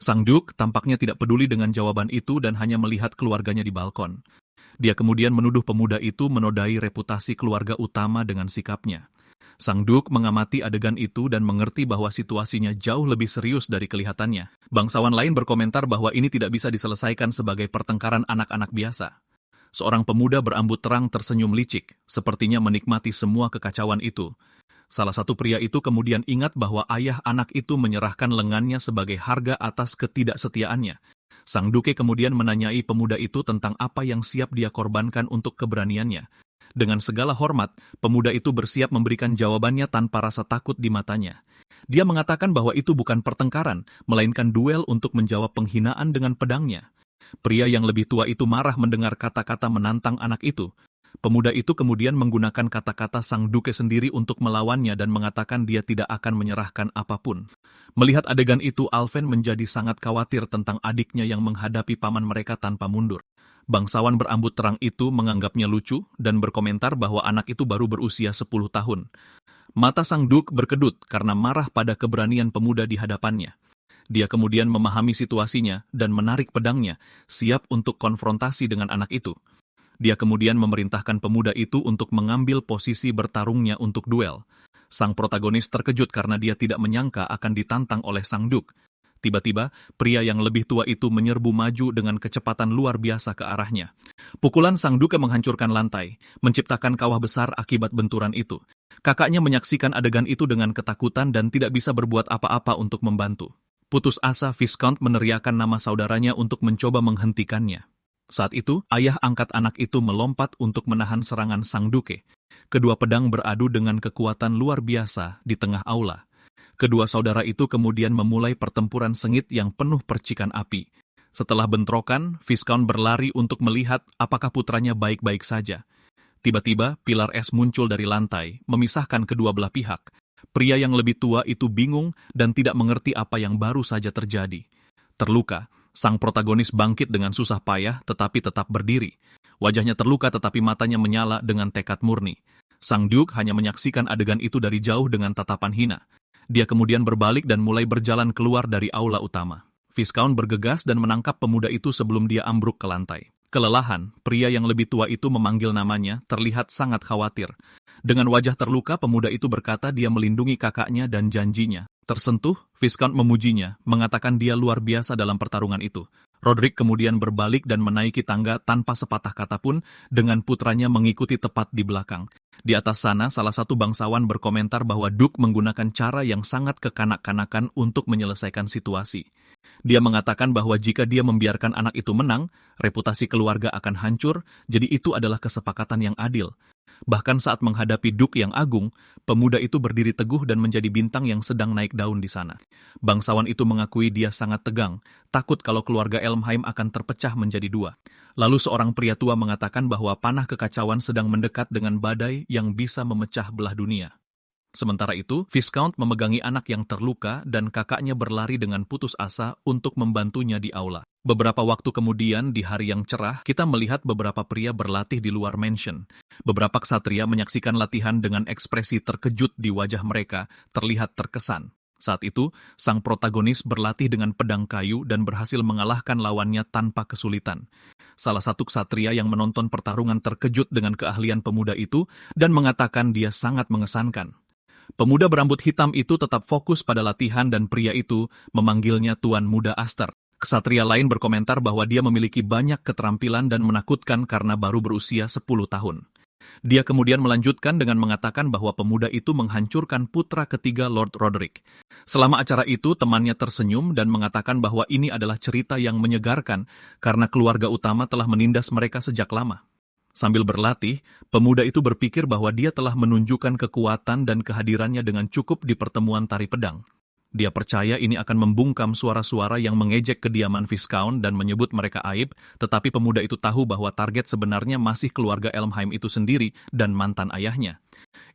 [SPEAKER 1] Sang Duke tampaknya tidak peduli dengan jawaban itu dan hanya melihat keluarganya di balkon. Dia kemudian menuduh pemuda itu menodai reputasi keluarga utama dengan sikapnya. Sang Duke mengamati adegan itu dan mengerti bahwa situasinya jauh lebih serius dari kelihatannya. Bangsawan lain berkomentar bahwa ini tidak bisa diselesaikan sebagai pertengkaran anak-anak biasa. Seorang pemuda berambut terang tersenyum licik, sepertinya menikmati semua kekacauan itu. Salah satu pria itu kemudian ingat bahwa ayah anak itu menyerahkan lengannya sebagai harga atas ketidaksetiaannya. Sang Duke kemudian menanyai pemuda itu tentang apa yang siap dia korbankan untuk keberaniannya. Dengan segala hormat, pemuda itu bersiap memberikan jawabannya tanpa rasa takut di matanya. Dia mengatakan bahwa itu bukan pertengkaran, melainkan duel untuk menjawab penghinaan dengan pedangnya. Pria yang lebih tua itu marah mendengar kata-kata menantang anak itu. Pemuda itu kemudian menggunakan kata-kata Sang Duke sendiri untuk melawannya dan mengatakan dia tidak akan menyerahkan apapun. Melihat adegan itu, Alphen menjadi sangat khawatir tentang adiknya yang menghadapi paman mereka tanpa mundur. Bangsawan berambut terang itu menganggapnya lucu dan berkomentar bahwa anak itu baru berusia 10 tahun. Mata Sang Duke berkedut karena marah pada keberanian pemuda di hadapannya. Dia kemudian memahami situasinya dan menarik pedangnya, siap untuk konfrontasi dengan anak itu. Dia kemudian memerintahkan pemuda itu untuk mengambil posisi bertarungnya untuk duel. Sang protagonis terkejut karena dia tidak menyangka akan ditantang oleh sang Duke. Tiba-tiba, pria yang lebih tua itu menyerbu maju dengan kecepatan luar biasa ke arahnya. Pukulan sang Duke menghancurkan lantai, menciptakan kawah besar akibat benturan itu. Kakaknya menyaksikan adegan itu dengan ketakutan dan tidak bisa berbuat apa-apa untuk membantu. Putus asa, Viscount meneriakkan nama saudaranya untuk mencoba menghentikannya. Saat itu, ayah angkat anak itu melompat untuk menahan serangan sang Duke. Kedua pedang beradu dengan kekuatan luar biasa di tengah aula. Kedua saudara itu kemudian memulai pertempuran sengit yang penuh percikan api. Setelah bentrokan, Viscount berlari untuk melihat apakah putranya baik-baik saja. Tiba-tiba, pilar es muncul dari lantai, memisahkan kedua belah pihak. Pria yang lebih tua itu bingung dan tidak mengerti apa yang baru saja terjadi. Terluka, sang protagonis bangkit dengan susah payah tetapi tetap berdiri. Wajahnya terluka tetapi matanya menyala dengan tekad murni. Sang Duke hanya menyaksikan adegan itu dari jauh dengan tatapan hina. Dia kemudian berbalik dan mulai berjalan keluar dari aula utama. Viscount bergegas dan menangkap pemuda itu sebelum dia ambruk ke lantai. Kelelahan, pria yang lebih tua itu memanggil namanya, terlihat sangat khawatir. Dengan wajah terluka, pemuda itu berkata dia melindungi kakaknya dan janjinya. Tersentuh, Viscount memujinya, mengatakan dia luar biasa dalam pertarungan itu. Roderick kemudian berbalik dan menaiki tangga tanpa sepatah kata pun, dengan putranya mengikuti tepat di belakang. Di atas sana, salah satu bangsawan berkomentar bahwa Duke menggunakan cara yang sangat kekanak-kanakan untuk menyelesaikan situasi. Dia mengatakan bahwa jika dia membiarkan anak itu menang, reputasi keluarga akan hancur, jadi itu adalah kesepakatan yang adil. Bahkan saat menghadapi Duke yang agung, pemuda itu berdiri teguh dan menjadi bintang yang sedang naik daun di sana. Bangsawan itu mengakui dia sangat tegang, takut kalau keluarga Elmheim akan terpecah menjadi dua. Lalu seorang pria tua mengatakan bahwa panah kekacauan sedang mendekat dengan badai yang bisa memecah belah dunia. Sementara itu, Viscount memegangi anak yang terluka dan kakaknya berlari dengan putus asa untuk membantunya di aula. Beberapa waktu kemudian, di hari yang cerah, kita melihat beberapa pria berlatih di luar mansion. Beberapa ksatria menyaksikan latihan dengan ekspresi terkejut di wajah mereka, terlihat terkesan. Saat itu, sang protagonis berlatih dengan pedang kayu dan berhasil mengalahkan lawannya tanpa kesulitan. Salah satu ksatria yang menonton pertarungan terkejut dengan keahlian pemuda itu dan mengatakan dia sangat mengesankan. Pemuda berambut hitam itu tetap fokus pada latihan dan pria itu memanggilnya Tuan Muda Aster. Ksatria lain berkomentar bahwa dia memiliki banyak keterampilan dan menakutkan karena baru berusia 10 tahun. Dia kemudian melanjutkan dengan mengatakan bahwa pemuda itu menghancurkan putra ketiga Lord Roderick. Selama acara itu, temannya tersenyum dan mengatakan bahwa ini adalah cerita yang menyegarkan karena keluarga utama telah menindas mereka sejak lama. Sambil berlatih, pemuda itu berpikir bahwa dia telah menunjukkan kekuatan dan kehadirannya dengan cukup di pertemuan tari pedang. Dia percaya ini akan membungkam suara-suara yang mengejek kediaman Viscount dan menyebut mereka aib, tetapi pemuda itu tahu bahwa target sebenarnya masih keluarga Elmheim itu sendiri dan mantan ayahnya.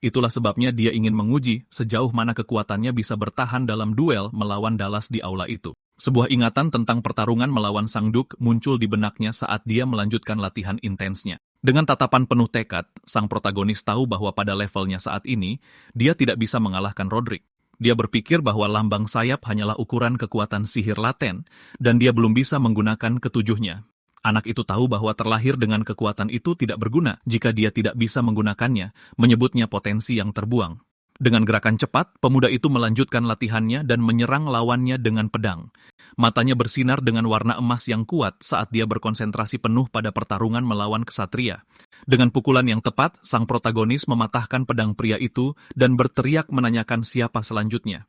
[SPEAKER 1] Itulah sebabnya dia ingin menguji sejauh mana kekuatannya bisa bertahan dalam duel melawan Dallas di aula itu. Sebuah ingatan tentang pertarungan melawan Sang Duke muncul di benaknya saat dia melanjutkan latihan intensnya. Dengan tatapan penuh tekad, sang protagonis tahu bahwa pada levelnya saat ini, dia tidak bisa mengalahkan Roderick. Dia berpikir bahwa lambang sayap hanyalah ukuran kekuatan sihir laten, dan dia belum bisa menggunakan ketujuhnya. Anak itu tahu bahwa terlahir dengan kekuatan itu tidak berguna jika dia tidak bisa menggunakannya, menyebutnya potensi yang terbuang. Dengan gerakan cepat, pemuda itu melanjutkan latihannya dan menyerang lawannya dengan pedang. Matanya bersinar dengan warna emas yang kuat saat dia berkonsentrasi penuh pada pertarungan melawan ksatria. Dengan pukulan yang tepat, sang protagonis mematahkan pedang pria itu dan berteriak menanyakan siapa selanjutnya.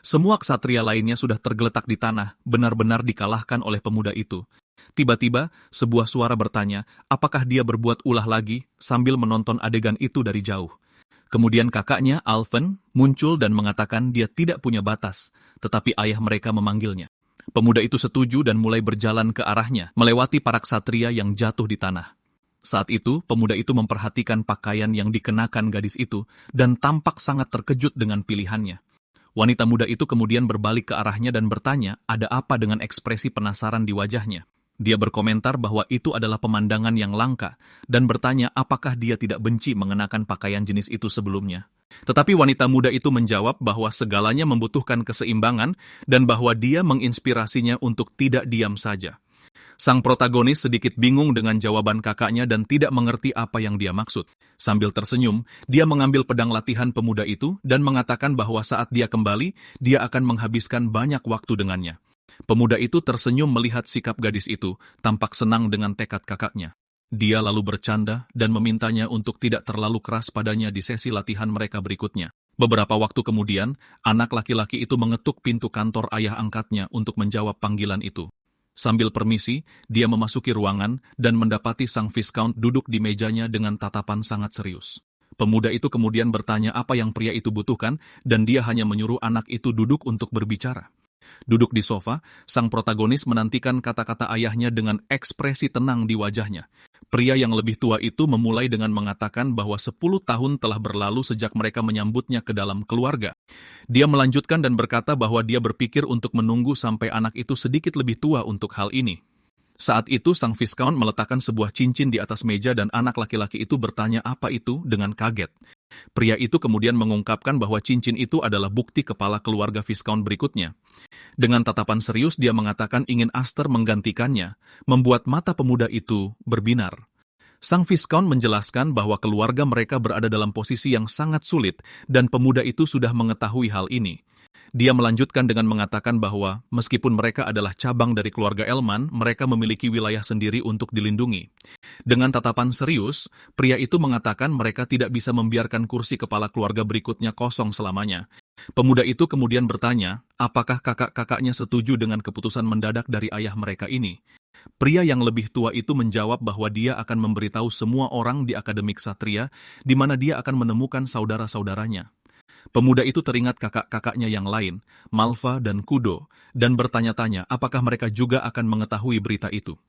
[SPEAKER 1] Semua ksatria lainnya sudah tergeletak di tanah, benar-benar dikalahkan oleh pemuda itu. Tiba-tiba, sebuah suara bertanya, apakah dia berbuat ulah lagi sambil menonton adegan itu dari jauh. Kemudian kakaknya, Alphen, muncul dan mengatakan dia tidak punya batas, tetapi ayah mereka memanggilnya. Pemuda itu setuju dan mulai berjalan ke arahnya, melewati para ksatria yang jatuh di tanah. Saat itu, pemuda itu memperhatikan pakaian yang dikenakan gadis itu dan tampak sangat terkejut dengan pilihannya. Wanita muda itu kemudian berbalik ke arahnya dan bertanya, ada apa dengan ekspresi penasaran di wajahnya. Dia berkomentar bahwa itu adalah pemandangan yang langka dan bertanya apakah dia tidak benci mengenakan pakaian jenis itu sebelumnya. Tetapi wanita muda itu menjawab bahwa segalanya membutuhkan keseimbangan dan bahwa dia menginspirasinya untuk tidak diam saja. Sang protagonis sedikit bingung dengan jawaban kakaknya dan tidak mengerti apa yang dia maksud. Sambil tersenyum, dia mengambil pedang latihan pemuda itu dan mengatakan bahwa saat dia kembali, dia akan menghabiskan banyak waktu dengannya. Pemuda itu tersenyum melihat sikap gadis itu, tampak senang dengan tekad kakaknya. Dia lalu bercanda dan memintanya untuk tidak terlalu keras padanya di sesi latihan mereka berikutnya. Beberapa waktu kemudian, anak laki-laki itu mengetuk pintu kantor ayah angkatnya untuk menjawab panggilan itu. Sambil permisi, dia memasuki ruangan dan mendapati sang Viscount duduk di mejanya dengan tatapan sangat serius. Pemuda itu kemudian bertanya apa yang pria itu butuhkan dan dia hanya menyuruh anak itu duduk untuk berbicara. Duduk di sofa, sang protagonis menantikan kata-kata ayahnya dengan ekspresi tenang di wajahnya. Pria yang lebih tua itu memulai dengan mengatakan bahwa 10 tahun telah berlalu sejak mereka menyambutnya ke dalam keluarga. Dia melanjutkan dan berkata bahwa dia berpikir untuk menunggu sampai anak itu sedikit lebih tua untuk hal ini. Saat itu sang Viscount meletakkan sebuah cincin di atas meja dan anak laki-laki itu bertanya apa itu dengan kaget. Pria itu kemudian mengungkapkan bahwa cincin itu adalah bukti kepala keluarga Viscount berikutnya. Dengan tatapan serius dia mengatakan ingin Aster menggantikannya, membuat mata pemuda itu berbinar. Sang Viscount menjelaskan bahwa keluarga mereka berada dalam posisi yang sangat sulit dan pemuda itu sudah mengetahui hal ini. Dia melanjutkan dengan mengatakan bahwa meskipun mereka adalah cabang dari keluarga Elman, mereka memiliki wilayah sendiri untuk dilindungi. Dengan tatapan serius, pria itu mengatakan mereka tidak bisa membiarkan kursi kepala keluarga berikutnya kosong selamanya. Pemuda itu kemudian bertanya, apakah kakak-kakaknya setuju dengan keputusan mendadak dari ayah mereka ini? Pria yang lebih tua itu menjawab bahwa dia akan memberitahu semua orang di Akademi Ksatria, di mana dia akan menemukan saudara-saudaranya. Pemuda itu teringat kakak-kakaknya yang lain, Malva dan Kudo, dan bertanya-tanya apakah mereka juga akan mengetahui berita itu.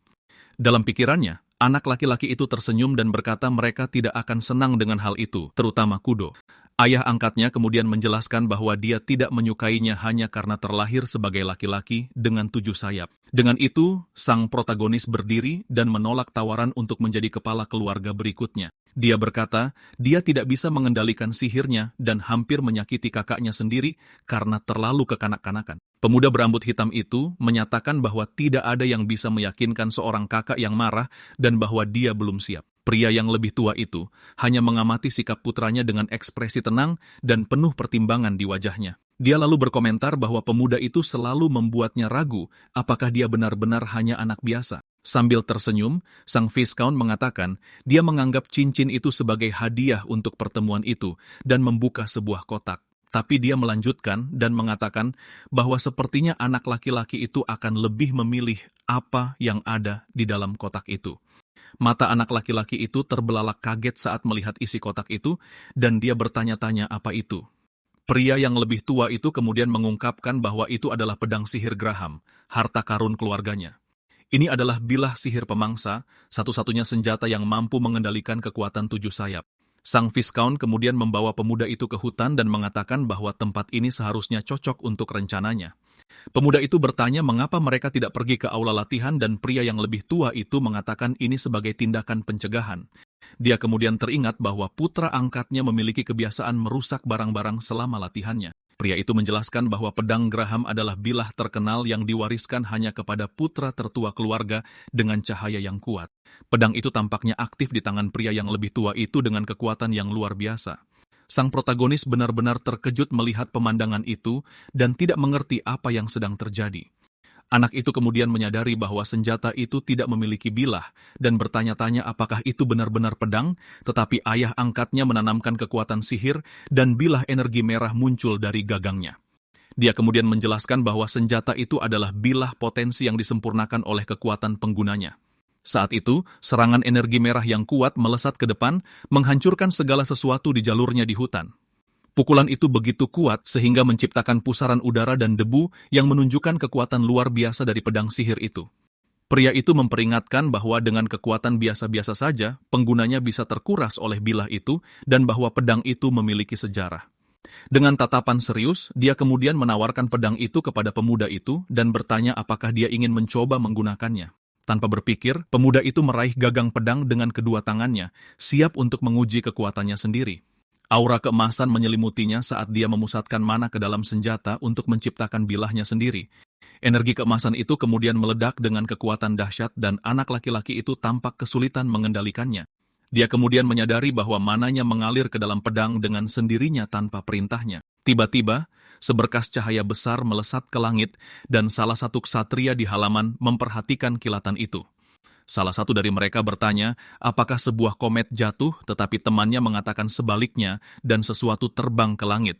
[SPEAKER 1] Dalam pikirannya, anak laki-laki itu tersenyum dan berkata mereka tidak akan senang dengan hal itu, terutama Kudo. Ayah angkatnya kemudian menjelaskan bahwa dia tidak menyukainya hanya karena terlahir sebagai laki-laki dengan 7 sayap. Dengan itu, sang protagonis berdiri dan menolak tawaran untuk menjadi kepala keluarga berikutnya. Dia berkata, dia tidak bisa mengendalikan sihirnya dan hampir menyakiti kakaknya sendiri karena terlalu kekanak-kanakan. Pemuda berambut hitam itu menyatakan bahwa tidak ada yang bisa meyakinkan seorang kakak yang marah dan bahwa dia belum siap. Pria yang lebih tua itu hanya mengamati sikap putranya dengan ekspresi tenang dan penuh pertimbangan di wajahnya. Dia lalu berkomentar bahwa pemuda itu selalu membuatnya ragu apakah dia benar-benar hanya anak biasa. Sambil tersenyum, sang Viscount mengatakan dia menganggap cincin itu sebagai hadiah untuk pertemuan itu dan membuka sebuah kotak. Tapi dia melanjutkan dan mengatakan bahwa sepertinya anak laki-laki itu akan lebih memilih apa yang ada di dalam kotak itu. Mata anak laki-laki itu terbelalak kaget saat melihat isi kotak itu, dan dia bertanya-tanya apa itu. Pria yang lebih tua itu kemudian mengungkapkan bahwa itu adalah pedang sihir Graham, harta karun keluarganya. Ini adalah bilah sihir pemangsa, satu-satunya senjata yang mampu mengendalikan kekuatan 7 sayap. Sang Viscount kemudian membawa pemuda itu ke hutan dan mengatakan bahwa tempat ini seharusnya cocok untuk rencananya. Pemuda itu bertanya mengapa mereka tidak pergi ke aula latihan dan pria yang lebih tua itu mengatakan ini sebagai tindakan pencegahan. Dia kemudian teringat bahwa putra angkatnya memiliki kebiasaan merusak barang-barang selama latihannya. Pria itu menjelaskan bahwa pedang Graham adalah bilah terkenal yang diwariskan hanya kepada putra tertua keluarga dengan cahaya yang kuat. Pedang itu tampaknya aktif di tangan pria yang lebih tua itu dengan kekuatan yang luar biasa. Sang protagonis benar-benar terkejut melihat pemandangan itu dan tidak mengerti apa yang sedang terjadi. Anak itu kemudian menyadari bahwa senjata itu tidak memiliki bilah dan bertanya-tanya apakah itu benar-benar pedang, tetapi ayah angkatnya menanamkan kekuatan sihir dan bilah energi merah muncul dari gagangnya. Dia kemudian menjelaskan bahwa senjata itu adalah bilah potensi yang disempurnakan oleh kekuatan penggunanya. Saat itu, serangan energi merah yang kuat melesat ke depan, menghancurkan segala sesuatu di jalurnya di hutan. Pukulan itu begitu kuat sehingga menciptakan pusaran udara dan debu yang menunjukkan kekuatan luar biasa dari pedang sihir itu. Pria itu memperingatkan bahwa dengan kekuatan biasa-biasa saja, penggunanya bisa terkuras oleh bilah itu dan bahwa pedang itu memiliki sejarah. Dengan tatapan serius, dia kemudian menawarkan pedang itu kepada pemuda itu dan bertanya apakah dia ingin mencoba menggunakannya. Tanpa berpikir, pemuda itu meraih gagang pedang dengan kedua tangannya, siap untuk menguji kekuatannya sendiri. Aura keemasan menyelimutinya saat dia memusatkan mana ke dalam senjata untuk menciptakan bilahnya sendiri. Energi keemasan itu kemudian meledak dengan kekuatan dahsyat dan anak laki-laki itu tampak kesulitan mengendalikannya. Dia kemudian menyadari bahwa mananya mengalir ke dalam pedang dengan sendirinya tanpa perintahnya. Tiba-tiba, seberkas cahaya besar melesat ke langit dan salah satu ksatria di halaman memperhatikan kilatan itu. Salah satu dari mereka bertanya, apakah sebuah komet jatuh, tetapi temannya mengatakan sebaliknya dan sesuatu terbang ke langit.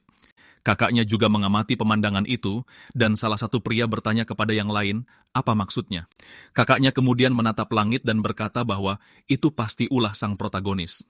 [SPEAKER 1] Kakaknya juga mengamati pemandangan itu, dan salah satu pria bertanya kepada yang lain, apa maksudnya? Kakaknya kemudian menatap langit dan berkata bahwa itu pasti ulah sang protagonis.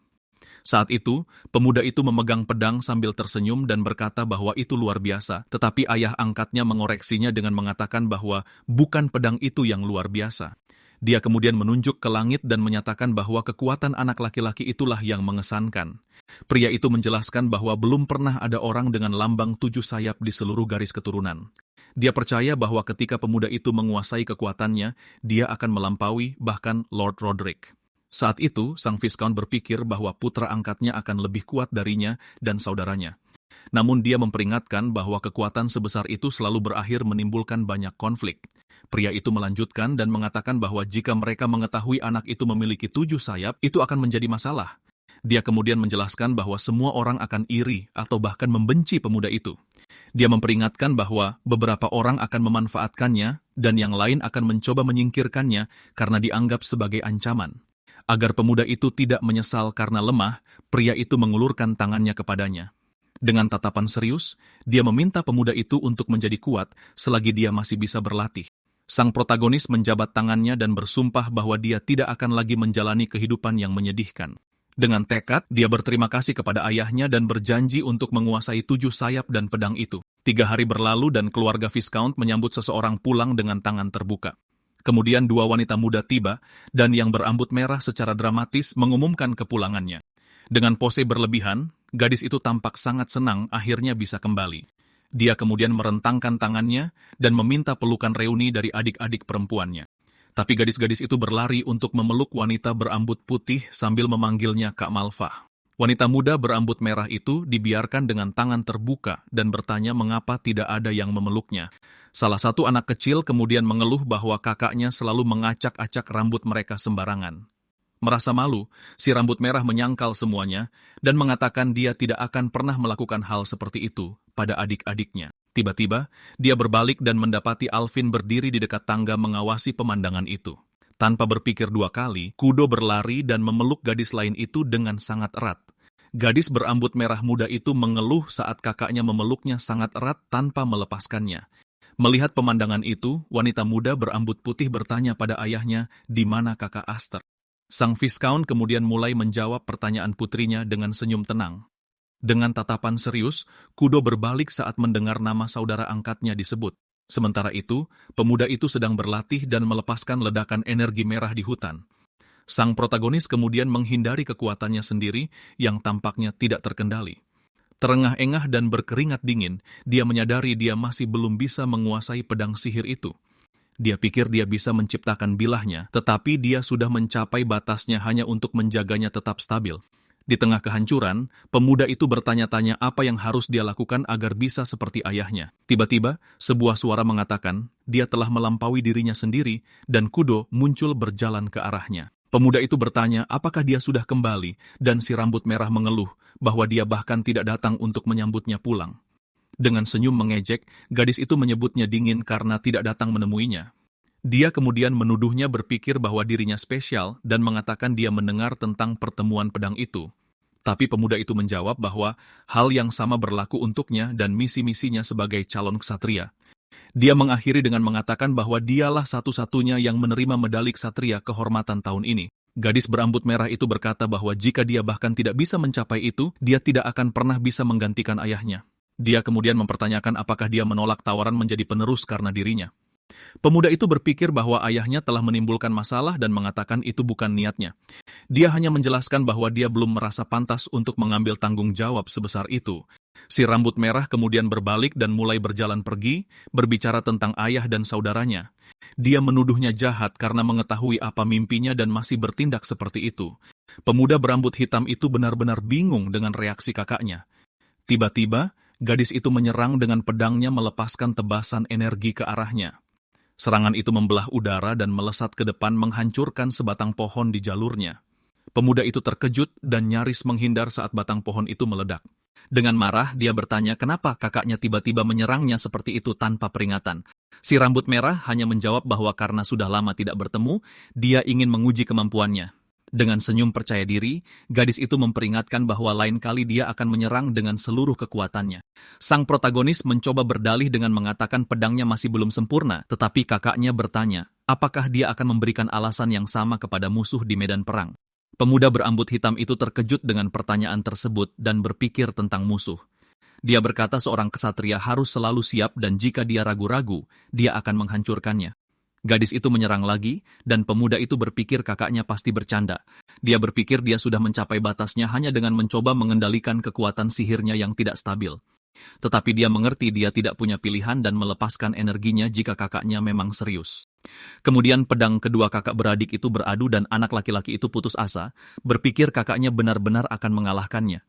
[SPEAKER 1] Saat itu, pemuda itu memegang pedang sambil tersenyum dan berkata bahwa itu luar biasa, tetapi ayah angkatnya mengoreksinya dengan mengatakan bahwa bukan pedang itu yang luar biasa. Dia kemudian menunjuk ke langit dan menyatakan bahwa kekuatan anak laki-laki itulah yang mengesankan. Pria itu menjelaskan bahwa belum pernah ada orang dengan lambang 7 sayap di seluruh garis keturunan. Dia percaya bahwa ketika pemuda itu menguasai kekuatannya, dia akan melampaui bahkan Lord Roderick. Saat itu, sang Viscount berpikir bahwa putra angkatnya akan lebih kuat darinya dan saudaranya. Namun dia memperingatkan bahwa kekuatan sebesar itu selalu berakhir menimbulkan banyak konflik. Pria itu melanjutkan dan mengatakan bahwa jika mereka mengetahui anak itu memiliki 7 sayap, itu akan menjadi masalah. Dia kemudian menjelaskan bahwa semua orang akan iri atau bahkan membenci pemuda itu. Dia memperingatkan bahwa beberapa orang akan memanfaatkannya dan yang lain akan mencoba menyingkirkannya karena dianggap sebagai ancaman. Agar pemuda itu tidak menyesal karena lemah, pria itu mengulurkan tangannya kepadanya. Dengan tatapan serius, dia meminta pemuda itu untuk menjadi kuat selagi dia masih bisa berlatih. Sang protagonis menjabat tangannya dan bersumpah bahwa dia tidak akan lagi menjalani kehidupan yang menyedihkan. Dengan tekad, dia berterima kasih kepada ayahnya dan berjanji untuk menguasai 7 sayap dan pedang itu. 3 hari berlalu dan keluarga Viscount menyambut seseorang pulang dengan tangan terbuka. Kemudian 2 wanita muda tiba, dan yang berambut merah secara dramatis mengumumkan kepulangannya. Dengan pose berlebihan, gadis itu tampak sangat senang akhirnya bisa kembali. Dia kemudian merentangkan tangannya dan meminta pelukan reuni dari adik-adik perempuannya. Tapi gadis-gadis itu berlari untuk memeluk wanita berambut putih sambil memanggilnya Kak Malva. Wanita muda berambut merah itu dibiarkan dengan tangan terbuka dan bertanya mengapa tidak ada yang memeluknya. Salah satu anak kecil kemudian mengeluh bahwa kakaknya selalu mengacak-acak rambut mereka sembarangan. Merasa malu, si rambut merah menyangkal semuanya dan mengatakan dia tidak akan pernah melakukan hal seperti itu pada adik-adiknya. Tiba-tiba, dia berbalik dan mendapati Alvin berdiri di dekat tangga mengawasi pemandangan itu. Tanpa berpikir 2 kali, Kudo berlari dan memeluk gadis lain itu dengan sangat erat. Gadis berambut merah muda itu mengeluh saat kakaknya memeluknya sangat erat tanpa melepaskannya. Melihat pemandangan itu, wanita muda berambut putih bertanya pada ayahnya, di mana kakak Aster? Sang Viscount kemudian mulai menjawab pertanyaan putrinya dengan senyum tenang. Dengan tatapan serius, Kudo berbalik saat mendengar nama saudara angkatnya disebut. Sementara itu, pemuda itu sedang berlatih dan melepaskan ledakan energi merah di hutan. Sang protagonis kemudian menghindari kekuatannya sendiri yang tampaknya tidak terkendali. Terengah-engah dan berkeringat dingin, dia menyadari dia masih belum bisa menguasai pedang sihir itu. Dia pikir dia bisa menciptakan bilahnya, tetapi dia sudah mencapai batasnya hanya untuk menjaganya tetap stabil. Di tengah kehancuran, pemuda itu bertanya-tanya apa yang harus dia lakukan agar bisa seperti ayahnya. Tiba-tiba, sebuah suara mengatakan dia telah melampaui dirinya sendiri dan Kudo muncul berjalan ke arahnya. Pemuda itu bertanya apakah dia sudah kembali dan si rambut merah mengeluh bahwa dia bahkan tidak datang untuk menyambutnya pulang. Dengan senyum mengejek, gadis itu menyebutnya dingin karena tidak datang menemuinya. Dia kemudian menuduhnya berpikir bahwa dirinya spesial dan mengatakan dia mendengar tentang pertemuan pedang itu. Tapi pemuda itu menjawab bahwa hal yang sama berlaku untuknya dan misi-misinya sebagai calon ksatria. Dia mengakhiri dengan mengatakan bahwa dialah satu-satunya yang menerima medali ksatria kehormatan tahun ini. Gadis berambut merah itu berkata bahwa jika dia bahkan tidak bisa mencapai itu, dia tidak akan pernah bisa menggantikan ayahnya. Dia kemudian mempertanyakan apakah dia menolak tawaran menjadi penerus karena dirinya. Pemuda itu berpikir bahwa ayahnya telah menimbulkan masalah dan mengatakan itu bukan niatnya. Dia hanya menjelaskan bahwa dia belum merasa pantas untuk mengambil tanggung jawab sebesar itu. Si rambut merah kemudian berbalik dan mulai berjalan pergi, berbicara tentang ayah dan saudaranya. Dia menuduhnya jahat karena mengetahui apa mimpinya dan masih bertindak seperti itu. Pemuda berambut hitam itu benar-benar bingung dengan reaksi kakaknya. Tiba-tiba, gadis itu menyerang dengan pedangnya melepaskan tebasan energi ke arahnya. Serangan itu membelah udara dan melesat ke depan menghancurkan sebatang pohon di jalurnya. Pemuda itu terkejut dan nyaris menghindar saat batang pohon itu meledak. Dengan marah, dia bertanya kenapa kakaknya tiba-tiba menyerangnya seperti itu tanpa peringatan. Si rambut merah hanya menjawab bahwa karena sudah lama tidak bertemu, dia ingin menguji kemampuannya. Dengan senyum percaya diri, gadis itu memperingatkan bahwa lain kali dia akan menyerang dengan seluruh kekuatannya. Sang protagonis mencoba berdalih dengan mengatakan pedangnya masih belum sempurna, tetapi kakaknya bertanya, apakah dia akan memberikan alasan yang sama kepada musuh di medan perang. Pemuda berambut hitam itu terkejut dengan pertanyaan tersebut dan berpikir tentang musuh. Dia berkata seorang kesatria harus selalu siap dan jika dia ragu-ragu, dia akan menghancurkannya. Gadis itu menyerang lagi, dan pemuda itu berpikir kakaknya pasti bercanda. Dia berpikir dia sudah mencapai batasnya hanya dengan mencoba mengendalikan kekuatan sihirnya yang tidak stabil. Tetapi dia mengerti dia tidak punya pilihan dan melepaskan energinya jika kakaknya memang serius. Kemudian pedang kedua kakak beradik itu beradu dan anak laki-laki itu putus asa, berpikir kakaknya benar-benar akan mengalahkannya.